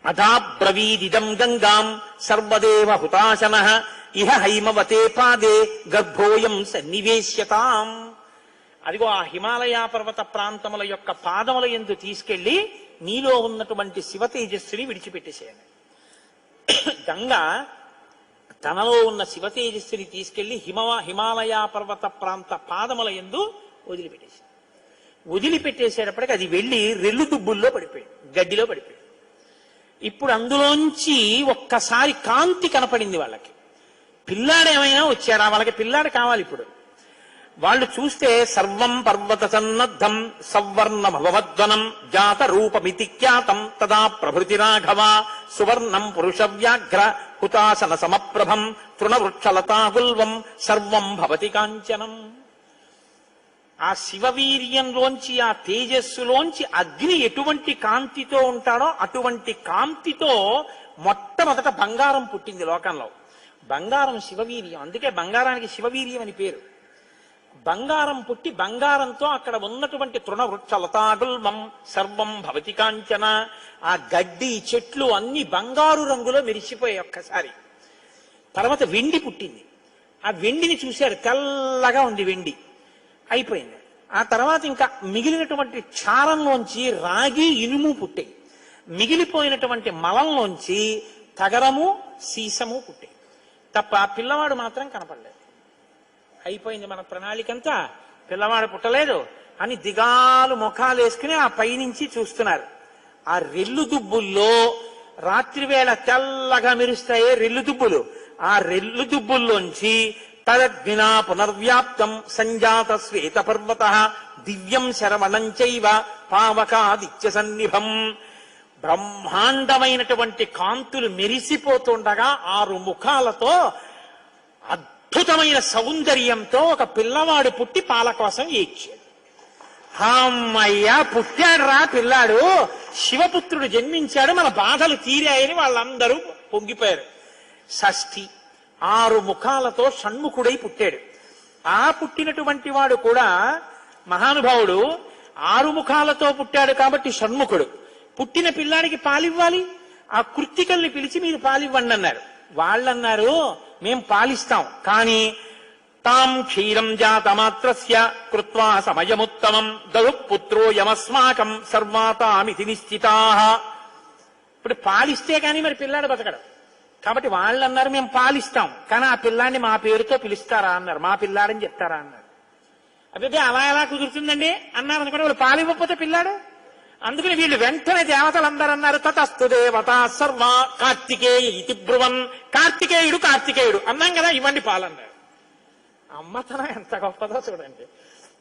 అధాబ్రవీదిదం గంగాం సర్వదేవ హుతాశనః ఇహ హైమవతే పాదే గర్భోయం సన్నివేశ్యతాం. అదిగో ఆ హిమాలయ పర్వత ప్రాంతముల యొక్క పాదముల యందు తీసుకెళ్లి నీలో ఉన్నటువంటి శివ తేజస్సుని విడిచిపెట్టేసేయాలి. గంగ తనలో ఉన్న శివ తేజస్సుని తీసుకెళ్లి హిమాలయ పర్వత ప్రాంత పాదముల యందు వదిలిపెట్టేసి వదిలిపెట్టేసేటప్పటికి అది వెళ్ళి రెల్లు దుబ్బుల్లో పడిపోయింది, గడ్డిలో పడిపోయింది. ఇప్పుడు అందులోంచి ఒక్కసారి కాంతి కనపడింది వాళ్ళకి. పిల్లాడేమైనా వచ్చారా? వాళ్ళకి పిల్లాడు కావాలి. ఇప్పుడు వాళ్ళు చూస్తే సర్వం పర్వత సన్నద్ధం సవర్ణమభవద్వనం జాత రూపమితి ఖ్యాతం తదా ప్రభృతి రాఘవ సువర్ణం పురుష వ్యాఘ్ర హుతాసన సమప్రభం తృణవృక్షలతాగుల్వం సర్వం భవతి కాంచనం. ఆ శివవీర్యంలోంచి ఆ తేజస్సులోంచి అగ్ని ఎటువంటి కాంతితో ఉంటాడో అటువంటి కాంతితో మొట్టమొదట బంగారం పుట్టింది లోకంలో. బంగారం శివవీర్యం, అందుకే బంగారానికి శివవీర్యం అని పేరు. బంగారం పుట్టి బంగారంతో అక్కడ ఉన్నటువంటి తృణవృక్ష లతాగుల్మం సర్వం భవతి కాంచన, ఆ గడ్డి చెట్లు అన్ని బంగారు రంగులో మెరిసిపోయాయి ఒక్కసారి. తర్వాత వెండి పుట్టింది. ఆ వెండిని చూశారు, తెల్లగా ఉంది వెండి. అయిపోయింది. ఆ తర్వాత ఇంకా మిగిలినటువంటి క్షారంలోంచి రాగి ఇనుము పుట్టాయి. మిగిలిపోయినటువంటి మలంలోంచి తగరము సీసము పుట్టాయి. తప్ప పిల్లవాడు మాత్రం కనపడలేదు. అయిపోయింది మన ప్రణాళికంతా, పిల్లవాడు పుట్టలేదు అని దిగాలు ముఖాలు వేసుకుని ఆ పైనుంచి చూస్తున్నారు. ఆ రెల్లు దుబ్బుల్లో రాత్రివేళ తెల్లగా మెరుస్తాయే రెల్లు దుబ్బులు, ఆ రెల్లు దుబ్బుల్లోంచి తదగ్నినా పునర్వ్యాప్తం సంజాత శ్వేత పర్వత దివ్యం శరవణం చైవ పావకాదిత్య సన్నిభం. బ్రహ్మాండమైనటువంటి కాంతులు మెరిసిపోతుండగా 6 ముఖాలతో అద్భుతమైన సౌందర్యంతో ఒక పిల్లవాడు పుట్టి పాల కోసం ఏడ్చాడు. అమ్మయ్య పుట్టాడు రా పిల్లాడు, శివపుత్రుడు జన్మించాడు, మన బాధలు తీరాయని వాళ్ళందరూ పొంగిపోయారు. షష్ఠి 6 ముఖాలతో షణ్ముఖుడై పుట్టాడు. ఆ పుట్టినటువంటి వాడు కూడా మహానుభావుడు 6 ముఖాలతో పుట్టాడు కాబట్టి షణ్ముఖుడు. పుట్టిన పిల్లాడికి పాలివ్వాలి, ఆ కృత్తికల్ని పిలిచి మీరు పాలివ్వండి అన్నారు. వాళ్ళన్నారు మేం పాలిస్తాం, కానీ తాం క్షీరం జాతమాత్రస్య కృత్వా సమయముత్తమం దదుఃపుత్రో యమస్మాకం సర్వాతామితి నిశ్చితాః. ఇప్పుడు పాలిస్తే కానీ మరి పిల్లాడు బతకడు. కాబట్టి వాళ్ళన్నారు మేము పాలిస్తాం, కానీ ఆ పిల్లాడిని మా పేరుతో పిలుస్తారా అన్నారు, మా పిల్లాడని చెప్తారా అన్నారు. అదే అలా ఎలా కుదురుతుందండి అన్నారు అనుకోండి. వాళ్ళు పాలివ్వకపోతే పిల్లాడు. అందుకని వీళ్ళు వెంటనే దేవతలందరూ అన్నారు తతస్తు దేవత సర్వ కార్తికేయ ఇతి బ్రువన్. కార్తికేయుడు అన్నాం కదా, ఇవ్వండి పాలన్నారు. అమ్మతనం ఎంత గొప్పదో చూడండి.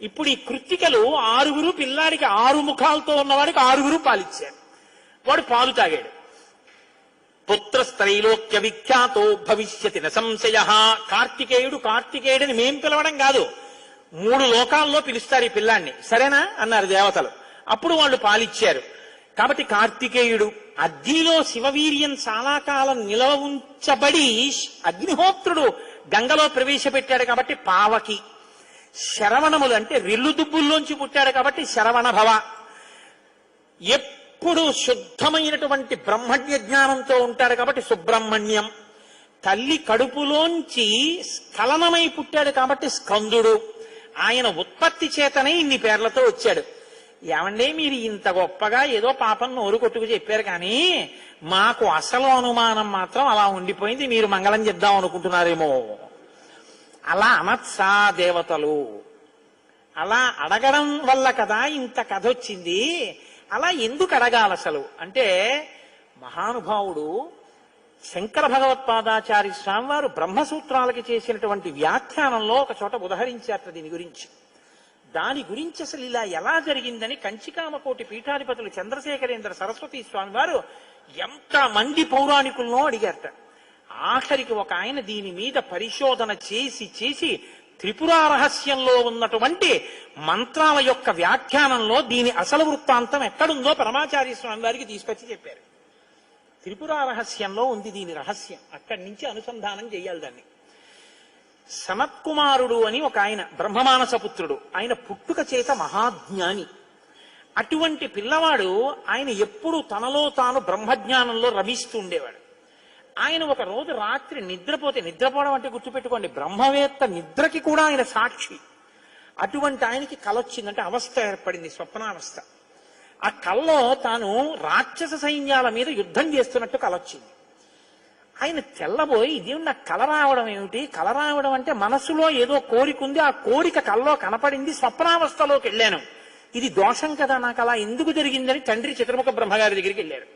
ఇప్పుడు ఈ కృత్తికలు 6 పిల్లాడికి 6 ముఖాలతో ఉన్నవాడికి 6 పాలిచ్చారు. వాడు పాలు తాగాడు. పుత్రస్త్రైలోక్య విఖ్యాతో భవిష్యతి న సంశయ. కార్తికేయుడు కార్తికేయుడిని మేం పిలవడం కాదు, 3 లోకాల్లో పిలుస్తారు ఈ పిల్లాన్ని, సరేనా అన్నారు దేవతలు. అప్పుడు వాళ్ళు పాలిచ్చారు. కాబట్టి కార్తికేయుడు. అగ్నిలో శివవీర్యం చాలా కాలం నిలవ ఉంచబడి అగ్నిహోత్రుడు గంగలో ప్రవేశపెట్టాడు కాబట్టి పావకి. శరవణములు అంటే రెల్లు దుబ్బుల్లోంచి పుట్టాడు కాబట్టి శరవణ భవ. ఎప్పుడు శుద్ధమైనటువంటి బ్రహ్మజ్ఞ జ్ఞానంతో ఉంటాడు కాబట్టి సుబ్రహ్మణ్యం. తల్లి కడుపులోంచి స్ఖలనమై పుట్టాడు కాబట్టి స్కందుడు. ఆయన ఉత్పత్తి చేతనే ఇన్ని పేర్లతో వచ్చాడు. ఏమండే మీరు ఇంత గొప్పగా ఏదో పాపం నోరు కొట్టుకు చెప్పారు, కానీ మాకు అసలు అనుమానం మాత్రం అలా ఉండిపోయింది, మీరు మంగళం చెప్దాం అనుకుంటున్నారేమో. అలా అనత్సా దేవతలు, అలా అడగడం వల్ల కదా ఇంత కథ వచ్చింది. అలా ఎందుకు అడగాలి అసలు అంటే, మహానుభావుడు శంకర భగవత్పాదాచార్య స్వామి వారు బ్రహ్మసూత్రాలకి చేసినటువంటి వ్యాఖ్యానంలో ఒక చోట ఉదహరించారట దీని గురించి. దాని గురించి అసలు ఇలా ఎలా జరిగిందని కంచికామకోటి పీఠాధిపతులు చంద్రశేఖరేంద్ర సరస్వతి స్వామి వారు ఎంతమంది పౌరాణికులను అడిగారట. ఆఖరికి ఒక ఆయన దీని మీద పరిశోధన చేసి త్రిపురా రహస్యంలో ఉన్నటువంటి మంత్రాల యొక్క వ్యాఖ్యానంలో దీని అసలు వృత్తాంతం ఎక్కడుందో పరమాచార్య స్వామి వారికి తీసుకొచ్చి చెప్పారు. త్రిపురా రహస్యంలో ఉంది దీని రహస్యం, అక్కడి నుంచి అనుసంధానం చేయాలి దాన్ని. సనత్కుమారుడు అని ఒక ఆయన, బ్రహ్మమానసపుత్రుడు, ఆయన పుట్టుక చేత మహాజ్ఞాని. అటువంటి పిల్లవాడు ఆయన ఎప్పుడూ తనలో తాను బ్రహ్మజ్ఞానంలో రమిస్తూ ఉండేవాడు. ఆయన ఒక రోజు రాత్రి నిద్రపోవడం అంటే గుర్తుపెట్టుకోండి, బ్రహ్మవేత్త నిద్రకి కూడా ఆయన సాక్షి. అటువంటి ఆయనకి కల వచ్చిందంటే అవస్థ ఏర్పడింది, స్వప్నావస్థ. ఆ కల్లో తాను రాక్షస సైన్యాల మీద యుద్ధం చేస్తున్నట్టు కలొచ్చింది. ఆయన తెల్లబోయి, ఇదేమి నాకు కల రావడం ఏమిటి, కల రావడం అంటే మనసులో ఏదో కోరిక ఉంది, ఆ కోరిక కల్లో కనపడింది, స్వప్నావస్థలోకి వెళ్ళాను, ఇది దోషం కదా, నాకు అలా ఎందుకు జరిగిందని తండ్రి చతుర్ముఖ బ్రహ్మగారి దగ్గరికి వెళ్ళారు.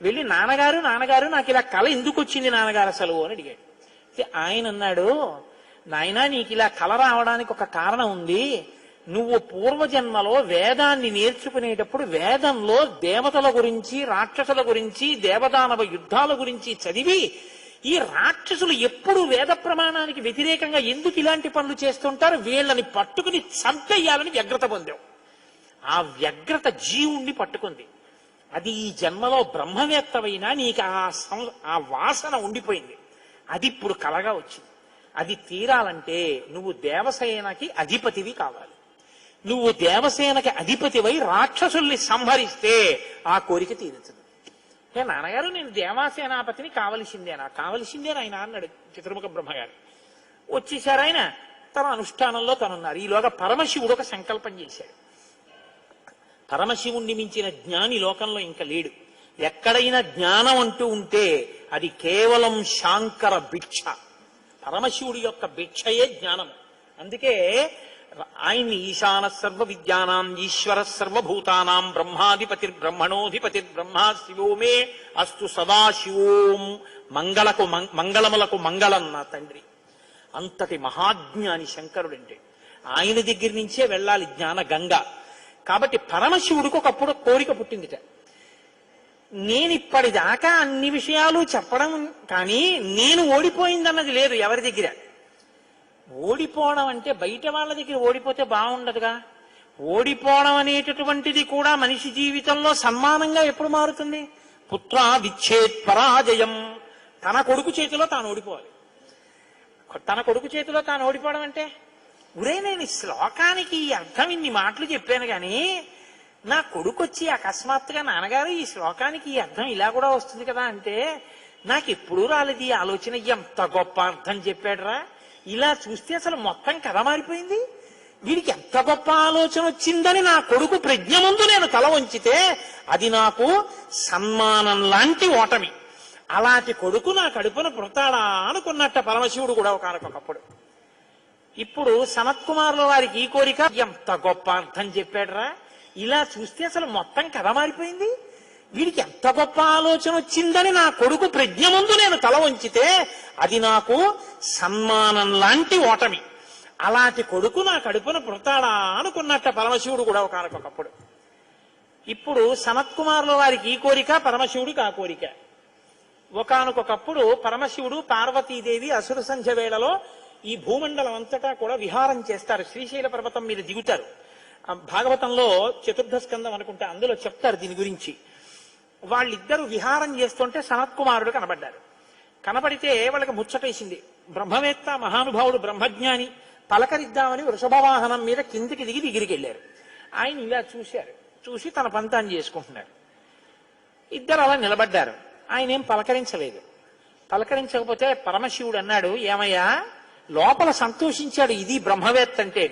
వెళ్ళి నాన్నగారు నాకు ఇలా కల ఎందుకు వచ్చింది నాన్నగారు అసలు అని అడిగాడు. ఆయన అన్నాడు, నాయనా నీకు ఇలా కల రావడానికి ఒక కారణం ఉంది. నువ్వు పూర్వజన్మలో వేదాన్ని నేర్చుకునేటప్పుడు వేదంలో దేవతల గురించి, రాక్షసుల గురించి, దేవదానవ యుద్ధాల గురించి చదివి, ఈ రాక్షసులు ఎప్పుడు వేద ప్రమాణానికి వ్యతిరేకంగా ఎందుకు ఇలాంటి పనులు చేస్తుంటారు, వీళ్ళని పట్టుకుని చంపేయాలని వ్యగ్రత పొందావు. ఆ వ్యగ్రత జీవుణ్ణి పట్టుకుంది. అది ఈ జన్మలో బ్రహ్మవేత్తవైనా నీకు ఆ వాసన ఉండిపోయింది. అది ఇప్పుడు కలగా వచ్చింది. అది తీరాలంటే నువ్వు దేవసేనకి అధిపతివి కావాలి. నువ్వు దేవసేనకి అధిపతివై రాక్షసుల్ని సంహరిస్తే ఆ కోరిక తీరుతుంది. నాన్నగారు నేను దేవాసేనాపతిని కావలసిందేనా ఆయన అన్నాడు చతుర్ముఖ బ్రహ్మగారు. వచ్చేసారు ఆయన, తన అనుష్ఠానంలో తనున్నారు. ఈలోగా పరమశివుడు ఒక సంకల్పం చేశాడు. పరమశివుణ్ణి మించిన జ్ఞాని లోకంలో ఇంకా లేడు. ఎక్కడైనా జ్ఞానం అంటూ ఉంటే అది కేవలం శాంకర భిక్ష. పరమశివుడి యొక్క భిక్షయే జ్ఞానం. అందుకే ఆయన్ని ఈశాన సర్వ విద్యానాం ఈశ్వర సర్వభూతానాం బ్రహ్మాధిపతిర్బ్రహ్మణోధిపతిర్బ్రహ్మా శివో మే అస్తు సదాశివోం మంగళములకు మంగళం నా తండ్రి. అంతటి మహాజ్ఞాని శంకరుడంటే. ఆయన దగ్గర నుంచే వెళ్ళాలి జ్ఞాన గంగ. కాబట్టి పరమశివుడికి ఒకప్పుడు కోరిక పుట్టిందిట, నేనిప్పటిదాకా అన్ని విషయాలు చెప్పడం కానీ నేను ఓడిపోయిందన్నది లేదు ఎవరి దగ్గర. ఓడిపోవడం అంటే బయట వాళ్ళ దగ్గర ఓడిపోతే బాగుండదుగా. ఓడిపోవడం అనేటటువంటిది కూడా మనిషి జీవితంలో సన్మానంగా ఎప్పుడు మారుతుంది? పుత్రా విచ్ఛేత్ పరాజయం. తన కొడుకు చేతిలో తాను ఓడిపోవాలి. తన కొడుకు చేతిలో తాను ఓడిపోవడం అంటే, ఉరే నేను ఈ శ్లోకానికి ఈ అర్థం ఇన్ని మాటలు చెప్పాను కానీ నా కొడుకు వచ్చి అకస్మాత్తుగా నాన్నగారు ఈ శ్లోకానికి ఈ అర్థం ఇలా కూడా వస్తుంది కదా అంటే నాకు ఎప్పుడూ రాలేదు ఈ ఆలోచన. ఎంత గొప్ప అర్థం చెప్పాడురా, ఇలా చూస్తే అసలు మొత్తం కథ మారిపోయింది. వీడికి ఎంత గొప్ప ఆలోచన వచ్చిందని నా కొడుకు ప్రజ్ఞ ముందు నేను తల వంచితే అది నాకు సన్మానం లాంటి ఓటమి. అలాంటి కొడుకు నా కడుపున పుడతాడా అనుకున్నట్ట పరమశివుడు కూడా ఒకనకొకప్పుడు. ఇప్పుడు సనత్కుమారుల వారికి ఈ కోరిక, ఎంత గొప్ప అర్థం చెప్పాడురా, ఇలా చూస్తే అసలు మొత్తం కథ మారిపోయింది. వీడికి ఎంత గొప్ప ఆలోచన వచ్చిందని నా కొడుకు ప్రజ్ఞ ముందు నేను తల వంచితే అది నాకు సన్మానం లాంటి ఓటమి. అలాంటి కొడుకు నా కడుపున పుడతాడా అనుకున్నట్ట పరమశివుడు కూడా ఒకనకొకప్పుడు. ఇప్పుడు సనత్కుమారుల వారికి ఈ కోరిక, పరమశివుడికి ఆ కోరిక. ఒకానొకప్పుడు పరమశివుడు పార్వతీదేవి అసుర సంధ్య వేళలో ఈ భూమండలం అంతటా కూడా విహారం చేస్తారు. శ్రీశైల పర్వతం మీద దిగుతారు. భాగవతంలో చతుర్థ స్కందం అనుకుంటా, అందులో చెప్తారు దీని గురించి. వాళ్ళిద్దరూ విహారం చేస్తుంటే సనత్కుమారుడు కనబడ్డారు. కనపడితే వాళ్ళకి ముచ్చటేసింది. బ్రహ్మవేత్త మహానుభావుడు బ్రహ్మజ్ఞాని, పలకరిద్దామని వృషభవాహనం మీద కిందికి దిగి దగ్గరికి వెళ్ళారు. ఆయన ఇలా చూశారు. చూసి తన పంతాన్ని చేసుకుంటున్నారు. ఇద్దరు అలా నిలబడ్డారు. ఆయన ఏం పలకరించలేదు. పలకరించకపోతే పరమశివుడు అన్నాడు, ఏమయ్యా, లోపల సంతోషించాడు ఇది బ్రహ్మవేత్త అంటే.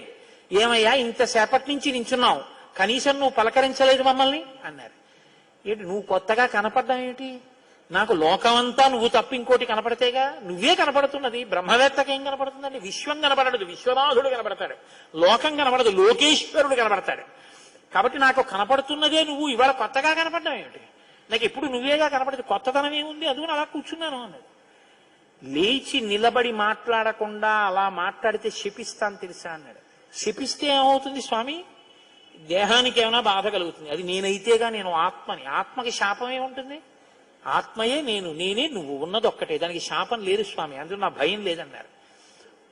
ఏమయ్యా, ఇంతసేపటి నుంచి నించున్నావు, కనీసం నువ్వు పలకరించలేదు మమ్మల్ని అన్నారు. ఏంటి నువ్వు కొత్తగా కనపడ్డావు ఏమిటి? నాకు లోకమంతా నువ్వు తప్ప ఇంకోటి కనపడితేగా. నువ్వే కనపడుతున్నది, బ్రహ్మవేత్తకి ఏం కనపడుతుందండి? విశ్వం కనపడదు, విశ్వనాథుడు కనపడతాడు. లోకం కనపడదు, లోకేశ్వరుడు కనపడతాడు. కాబట్టి నాకు కనపడుతున్నదే నువ్వు, ఇవాళ కొత్తగా కనపడ్డావు ఏమిటి? నాకు ఎప్పుడు నువ్వేగా కనపడదు, కొత్తదనం ఏముంది, అందుకని అలా కూర్చున్నాను అన్నాడు. లేచి నిలబడి మాట్లాడకుండా అలా మాట్లాడితే శపిస్తాను తెలుసా అన్నాడు. శపిస్తే ఏమవుతుంది స్వామి? దేహానికి ఏమైనా బాధ కలుగుతుంది. అది నేనైతేగా, నేను ఆత్మని. ఆత్మకి శాపం ఏముంటుంది? ఆత్మయే నేను, నేనే నువ్వు, ఉన్నది ఒక్కటే, దానికి శాపం లేదు స్వామి, అందులో నా భయం లేదన్నారు.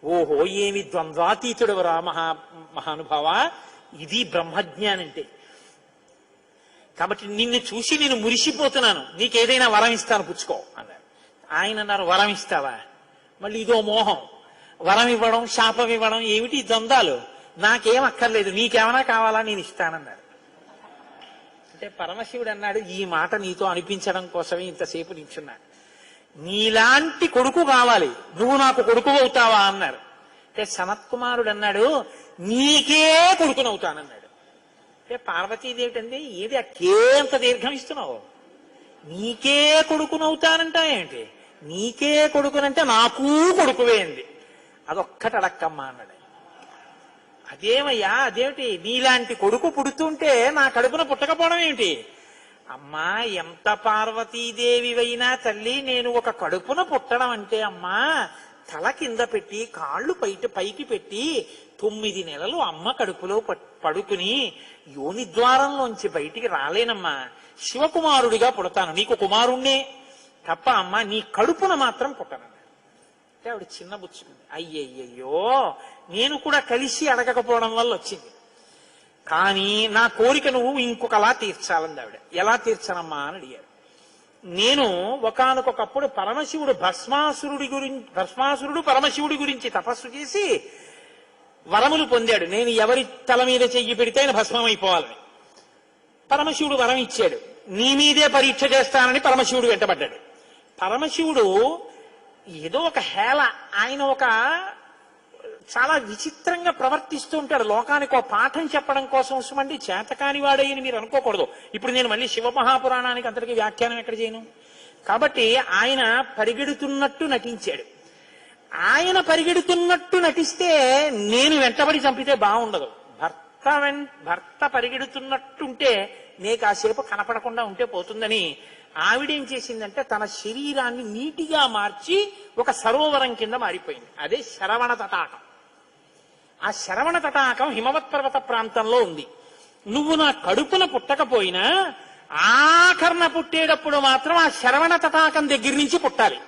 ఓహో, ఏమి ద్వంద్వాతీతుడవరా మహానుభావ, ఇది బ్రహ్మజ్ఞాని అంటే. కాబట్టి నిన్ను చూసి నేను మురిసిపోతున్నాను, నీకేదైనా వరం ఇస్తాను పుచ్చుకో అన్నారు. ఆయన అన్నారు, వరం ఇస్తావా? మళ్ళీ ఇదో మోహం, వరం ఇవ్వడం శాపం ఇవ్వడం ఏమిటి ద్వంద్వాలు? నాకేం అక్కర్లేదు, నీకేమైనా కావాలా నేను ఇస్తానన్నారు. అంటే పరమశివుడు అన్నాడు, ఈ మాట నీతో అనిపించడం కోసమే ఇంతసేపు నించున్నాడు. నీలాంటి కొడుకు కావాలి, నువ్వు నాకు కొడుకు అవుతావా అన్నారు. అంటే సనత్కుమారుడు అన్నాడు, నీకే కొడుకునవుతానన్నాడు. అంటే పార్వతీదేవి అంది, ఏది అకేంత దీర్ఘం ఇస్తున్నావు? నీకే కొడుకునవుతానంటా ఏంటి? నీకే కొడుకునంటే నాకు కొడుకువే అంది. అదొక్కటి అడక్కమ్మా అన్నాడు. అదేమయ్యా, అదేమిటి, నీలాంటి కొడుకు పుడుతుంటే నా కడుపున పుట్టకపోవడం ఏమిటి? అమ్మా, ఎంత పార్వతీదేవివైనా తల్లి, నేను ఒక కడుపున పుట్టడం అంటే అమ్మా, తల కింద పెట్టి కాళ్ళు పైకి పెట్టి 9 నెలలు అమ్మ కడుపులో పడుకుని యోని ద్వారంలోంచి బయటికి రాలేనమ్మా. శివకుమారుడిగా పుడతాను, నీకు కుమారుణ్ణే తప్ప అమ్మా నీ కడుపున మాత్రం పుట్టనన్నా. అంటే ఆవిడ చిన్న బుచ్చుకుంది. అయ్యయ్యో, నేను కూడా కలిసి అడగకపోవడం వల్ల వచ్చింది. కానీ నా కోరిక నువ్వు ఇంకొకలా తీర్చాలంది ఆవిడ. ఎలా తీర్చనమ్మా అని అడిగారు. నేను ఒకానొకప్పుడు పరమశివుడు భస్మాసురుడు పరమశివుడి గురించి తపస్సు చేసి వరములు పొందాడు. నేను ఎవరి తల మీద చెయ్యి పెడితే ఆయన భస్మం అయిపోవాలని పరమశివుడు వరం ఇచ్చాడు. నీ మీదే పరీక్ష చేస్తానని పరమశివుడు వెంటబడ్డాడు. పరమశివుడు ఏదో ఒక హేళ, ఆయన ఒక చాలా విచిత్రంగా ప్రవర్తిస్తూ ఉంటాడు. లోకానికి ఒక పాఠం చెప్పడం కోసం వస్తామండి, చేతకాని వాడయ్యని మీరు అనుకోకూడదు. ఇప్పుడు నేను మళ్ళీ శివమహాపురాణానికి అంతటికి వ్యాఖ్యానం ఎక్కడ చేయను? కాబట్టి ఆయన పరిగెడుతున్నట్టు నటించాడు. ఆయన పరిగెడుతున్నట్టు నటిస్తే నేను వెంటబడి చంపితే బాగుండదు. భర్త పరిగెడుతున్నట్టుంటే నే కాసేపు కనపడకుండా ఉంటే పోతుందని ఆవిడేం చేసిందంటే తన శరీరాన్ని నీటిగా మార్చి ఒక సరోవరం కింద మారిపోయింది. అదే శరవణ తటాకం. ఆ శరవణ తటాకం హిమవత్ పర్వత ప్రాంతంలో ఉంది. నువ్వు నా కడుపున పుట్టకపోయినా ఆఖరణ పుట్టేటప్పుడు మాత్రం ఆ శరవణ తటాకం దగ్గర నుంచి పుట్టాలి.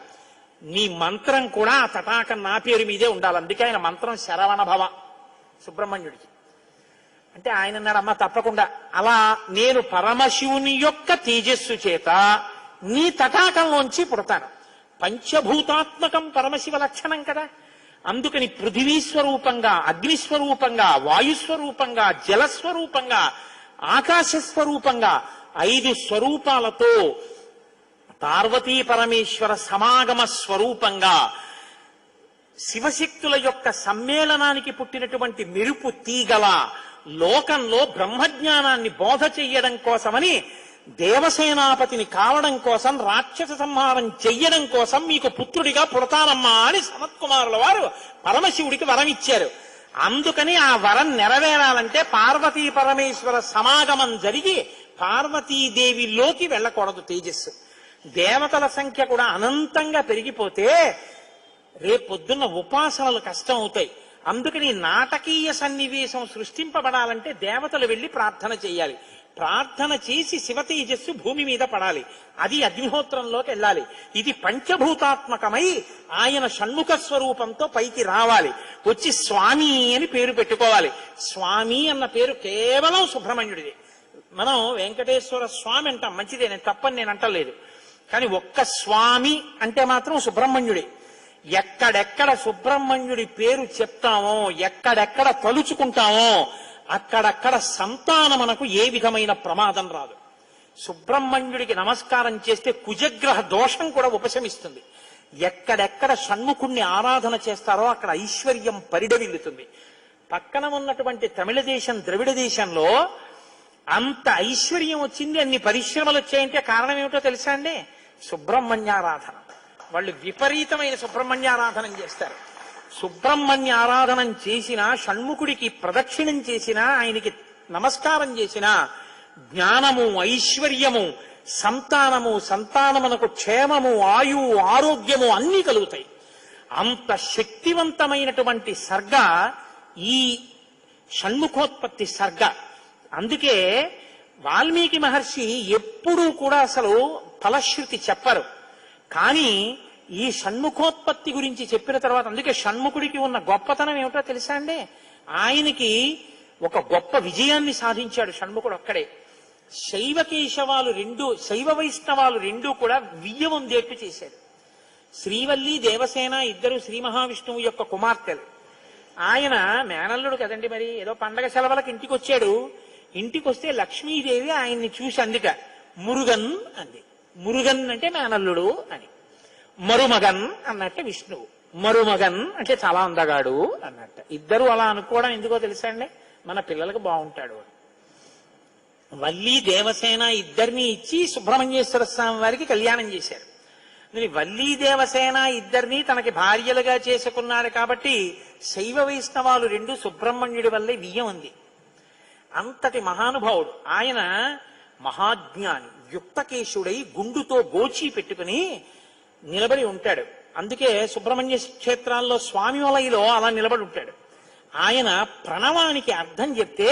నీ మంత్రం కూడా ఆ తటాకం నా పేరు మీదే ఉండాలి. అందుకే ఆయన మంత్రం శరవణ భవ సుబ్రహ్మణ్యుడికి. అంటే ఆయన అన్నాడు, అమ్మ తప్పకుండా, అలా నేను పరమశివుని యొక్క తేజస్సు చేత నీ తటాకంలోంచి పుడతాను. పంచభూతాత్మకం పరమశివ లక్షణం కదా. అందుకని పృథివీ స్వరూపంగా, అగ్నిస్వరూపంగా, వాయుస్వరూపంగా, జలస్వరూపంగా, ఆకాశస్వరూపంగా 5 స్వరూపాలతో పార్వతీ పరమేశ్వర సమాగమ స్వరూపంగా శివశక్తుల యొక్క సమ్మేళనానికి పుట్టినటువంటి మెరుపు తీగల లోకంలో బ్రహ్మజ్ఞానాన్ని బోధ చెయ్యడం కోసమని, దేవసేనాపతిని కావడం కోసం, రాక్షస సంహారం చెయ్యడం కోసం మీకు పుత్రుడిగా పుడతానమ్మా అని సనత్కుమారుల వారు పరమశివుడికి వరం ఇచ్చారు. అందుకని ఆ వరం నెరవేరాలంటే పార్వతీ పరమేశ్వర సమాగమం జరిగి పార్వతీదేవిలోకి వెళ్ళకూడదు తేజస్సు. దేవతల సంఖ్య కూడా అనంతంగా పెరిగిపోతే రేపొద్దున్న ఉపాసనలు కష్టం అవుతాయి. అందుకని నాటకీయ సన్నివేశం సృష్టింపబడాలంటే దేవతలు వెళ్లి ప్రార్థన చేయాలి. ప్రార్థన చేసి శివ తేజస్సు భూమి మీద పడాలి, అది అగ్నిహోత్రంలోకి వెళ్ళాలి. ఇది పంచభూతాత్మకమై ఆయన షణ్ముఖ స్వరూపంతో పైకి రావాలి, వచ్చి స్వామి అని పేరు పెట్టుకోవాలి. స్వామి అన్న పేరు కేవలం సుబ్రహ్మణ్యుడిది. మనం వెంకటేశ్వర స్వామి అంటాం, మంచిదే, నేను తప్పని నేను అంటలేదు. కానీ ఒక్క స్వామి అంటే మాత్రం సుబ్రహ్మణ్యుడే. ఎక్కడెక్కడ సుబ్రహ్మణ్యుడి పేరు చెప్తామో, ఎక్కడెక్కడ తలుచుకుంటామో అక్కడక్కడ సంతానమునకు ఏ విధమైన ప్రమాదం రాదు. సుబ్రహ్మణ్యుడికి నమస్కారం చేస్తే కుజగ్రహ దోషం కూడా ఉపశమిస్తుంది. ఎక్కడెక్కడ షణ్ముఖుణ్ణి ఆరాధన చేస్తారో అక్కడ ఐశ్వర్యం పరిడవిల్లుతుంది. పక్కన ఉన్నటువంటి తమిళ దేశం, ద్రవిడ దేశంలో అంత ఐశ్వర్యం వచ్చింది, అన్ని పరిశ్రమలు వచ్చాయంటే కారణం ఏమిటో తెలుసా అండి? సుబ్రహ్మణ్యారాధన. వాళ్ళు విపరీతమైన సుబ్రహ్మణ్యారాధన చేస్తారు. సుబ్రహ్మణ్య ఆరాధనం చేసినా, షణ్ముఖుడికి ప్రదక్షిణం చేసినా, ఆయనకి నమస్కారం చేసినా జ్ఞానము, ఐశ్వర్యము, సంతానము, సంతానమునకు క్షేమము, ఆయువు, ఆరోగ్యము అన్నీ కలుగుతాయి. అంత శక్తివంతమైనటువంటి సర్గ ఈ షణ్ముఖోత్పత్తి సర్గ. అందుకే వాల్మీకి మహర్షి ఎప్పుడూ కూడా అసలు ఫలశ్రుతి చెప్పరు. కానీ ఈ షణ్ముఖోత్పత్తి గురించి చెప్పిన తర్వాత, అందుకే షణ్ముఖుడికి ఉన్న గొప్పతనం ఏమిటో తెలుసా అండి? ఆయనకి ఒక గొప్ప విజయాన్ని సాధించాడు షణ్ముఖుడు ఒక్కడే. శైవ వైష్ణవాలు రెండూ కూడా వియ్యవందేట్టు చేశాడు. శ్రీవల్లి, దేవసేన ఇద్దరు శ్రీ మహావిష్ణువు యొక్క కుమార్తెలు. ఆయన మేనల్లుడు కదండి, మరి ఏదో పండగ సెలవులకు ఇంటికి వచ్చాడు. ఇంటికి వస్తే లక్ష్మీదేవి ఆయన్ని చూసి అందుక మురుగన్ అంది. మురుగన్ అంటే మేనల్లుడు అని. మరుమగన్ అన్నట్టు విష్ణువు. మరుమగన్ అంటే చాలా అందగాడు అన్నట్టు. ఇద్దరు అలా అనుకోవడం ఎందుకో తెలుసా అండి? మన పిల్లలకు బాగుంటాడు. వల్లి, దేవసేన ఇద్దరిని ఇచ్చి సుబ్రహ్మణ్యేశ్వర స్వామి వారికి కళ్యాణం చేశారు. వల్లి, దేవసేన ఇద్దరిని తనకి భార్యలుగా చేసుకున్నాడు కాబట్టి శైవ వైష్ణవాలు రెండు సుబ్రహ్మణ్యుడి వల్లే వియ్యం ఉంది. అంతటి మహానుభావుడు ఆయన. మహాజ్ఞాని, యుక్తకేశుడై గుండుతో గోచి పెట్టుకుని నిలబడి ఉంటాడు. అందుకే సుబ్రహ్మణ్య క్షేత్రాల్లో స్వామి వలయలో అలా నిలబడి ఉంటాడు. ఆయన ప్రణవానికి అర్థం చెప్తే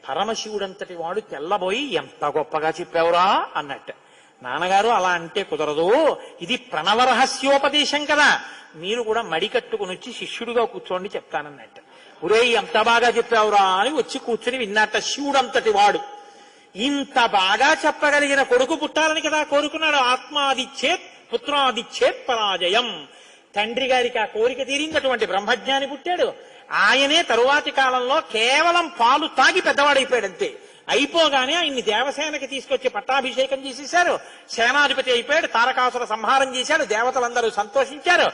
పరమశివుడంతటి వాడు తెల్లబోయి, ఎంత గొప్పగా చెప్పావురా అన్నట్టు. నాన్నగారు అలా అంటే కుదరదు, ఇది ప్రణవ రహస్యోపదేశం కదా, మీరు కూడా మడి కట్టుకుని వచ్చి శిష్యుడిగా కూర్చోండి చెప్తానన్నట్టు. ఒరే ఎంత బాగా చెప్పావురా అని వచ్చి కూర్చుని విన్నట్ట. శివుడంతటి వాడు ఇంత బాగా చెప్పగలిగిన కొడుకు పుట్టాలని కదా కోరుకున్నాడు. ఆత్మాదిచ్చేత్ పుత్రాదిచ్చేత్ పరాజయం. తండ్రి గారికి ఆ కోరిక తీరిందటువంటి బ్రహ్మజ్ఞాని పుట్టాడు. ఆయనే తరువాతి కాలంలో కేవలం పాలు తాగి పెద్దవాడైపోయాడు అంతే. అయిపోగానే ఆయన్ని దేవసేనకి తీసుకొచ్చి పట్టాభిషేకం చేసేశారు. సేనాధిపతి అయిపోయాడు. తారకాసుర సంహారం చేశాడు. దేవతలందరూ సంతోషించారు.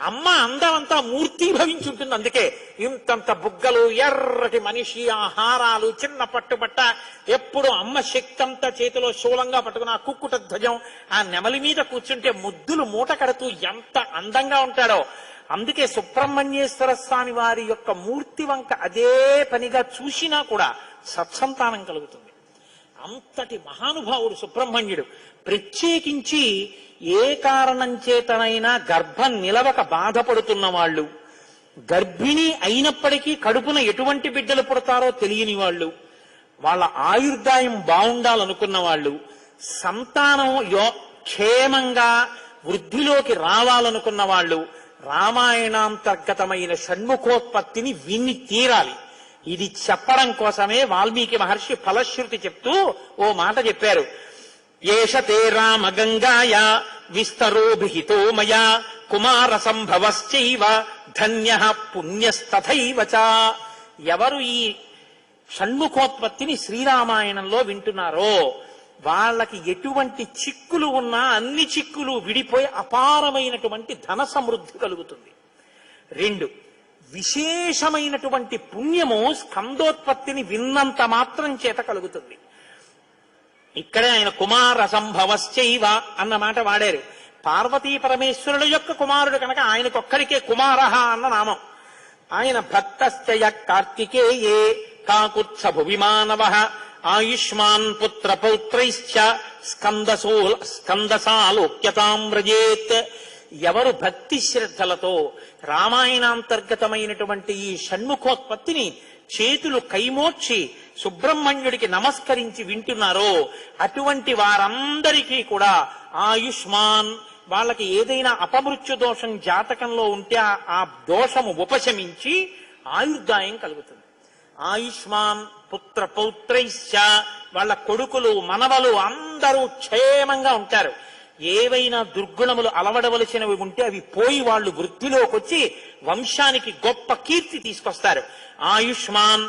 అమ్మ అందమంతా మూర్తీభవించి ఉంటుంది. అందుకే ఇంతంత బుగ్గలు, ఎర్రటి మనిషి, ఆహారాలు, చిన్న పట్టుబట్ట, ఎప్పుడు అమ్మ శక్తి అంతా చేతిలో శూలంగా పట్టుకుని ఆ కుక్కుట ధ్వజం, ఆ నెమలి మీద కూర్చుంటే ముద్దులు మూట కడుతూ ఎంత అందంగా ఉంటాడో. అందుకే సుబ్రహ్మణ్యేశ్వర స్వామి వారి యొక్క మూర్తి వంక అదే పనిగా చూసినా కూడా సత్సంతానం కలుగుతుంది. అంతటి మహానుభావుడు సుబ్రహ్మణ్యుడు. ప్రత్యేకించి ఏ కారణం చేతనైనా గర్భం నిలవక బాధపడుతున్న వాళ్ళు, గర్భిణి అయినప్పటికీ కడుపున ఎటువంటి బిడ్డలు పుడతారో తెలియని వాళ్ళు, వాళ్ళ ఆయుర్దాయం బాగుండాలనుకున్న వాళ్ళు, సంతానం క్షేమంగా వృద్ధిలోకి రావాలనుకున్న వాళ్ళు రామాయణాంతర్గతమైన షణ్ముఖోత్పత్తిని విని తీరాలి. ఇది చెప్పడం కోసమే వాల్మీకి మహర్షి ఫలశ్రుతి చెప్తూ ఓ మాట చెప్పారు. ఏషతే రామ గంగాయ విస్తరోభిహితో మయా కుమార సంభవశ్చైవ ధన్యః పుణ్యస్తథైవ చ. ఎవరు ఈ షణ్ముఖోత్పత్తిని శ్రీరామాయణంలో వింటున్నారో వాళ్ళకి ఎటువంటి చిక్కులు ఉన్నా అన్ని చిక్కులు విడిపోయి అపారమైనటువంటి ధన సమృద్ధి కలుగుతుంది. 2, విశేషమైనటువంటి పుణ్యము స్కందోత్పత్తిని విన్నంత మాత్రం చేత కలుగుతుంది. ఇక్కడే ఆయన కుమార సంభవశ్చైవ అన్న మాట వాడారు. పార్వతీ పరమేశ్వరుల యొక్క కుమారుడు కనుక ఆయనకొక్కడికే కుమారః అన్న నామం. ఆయన భక్తశ్చయ కార్తికేయే కాకుత్స భువిమానవః ఆయుష్మాన్ పుత్ర పౌత్రైశ్చ స్కందసాలోక్యతాం వ్రజేత్. ఎవరు భక్తి శ్రద్ధలతో రామాయణాంతర్గతమైనటువంటి ఈ షణ్ముఖోత్పత్తిని చేతులు కైమోర్చి సుబ్రహ్మణ్యుడికి నమస్కరించి వింటున్నారో అటువంటి వారందరికీ కూడా ఆయుష్మాన్, వాళ్ళకి ఏదైనా అపమృత్యు దోషం జాతకంలో ఉంటే ఆ దోషము ఉపశమించి ఆయుర్దాయం కలుగుతుంది. ఆయుష్మాన్ పుత్ర పౌత్రైశ్చ, వాళ్ళ కొడుకులు మనవలు అందరూ క్షేమంగా ఉంటారు. ఏవైనా దుర్గుణములు అలవడవలసినవి ఉంటే అవి పోయి వాళ్ళు వృద్ధిలోకి వచ్చి వంశానికి గొప్ప కీర్తి తీసుకొస్తారు. ఆయుష్మాన్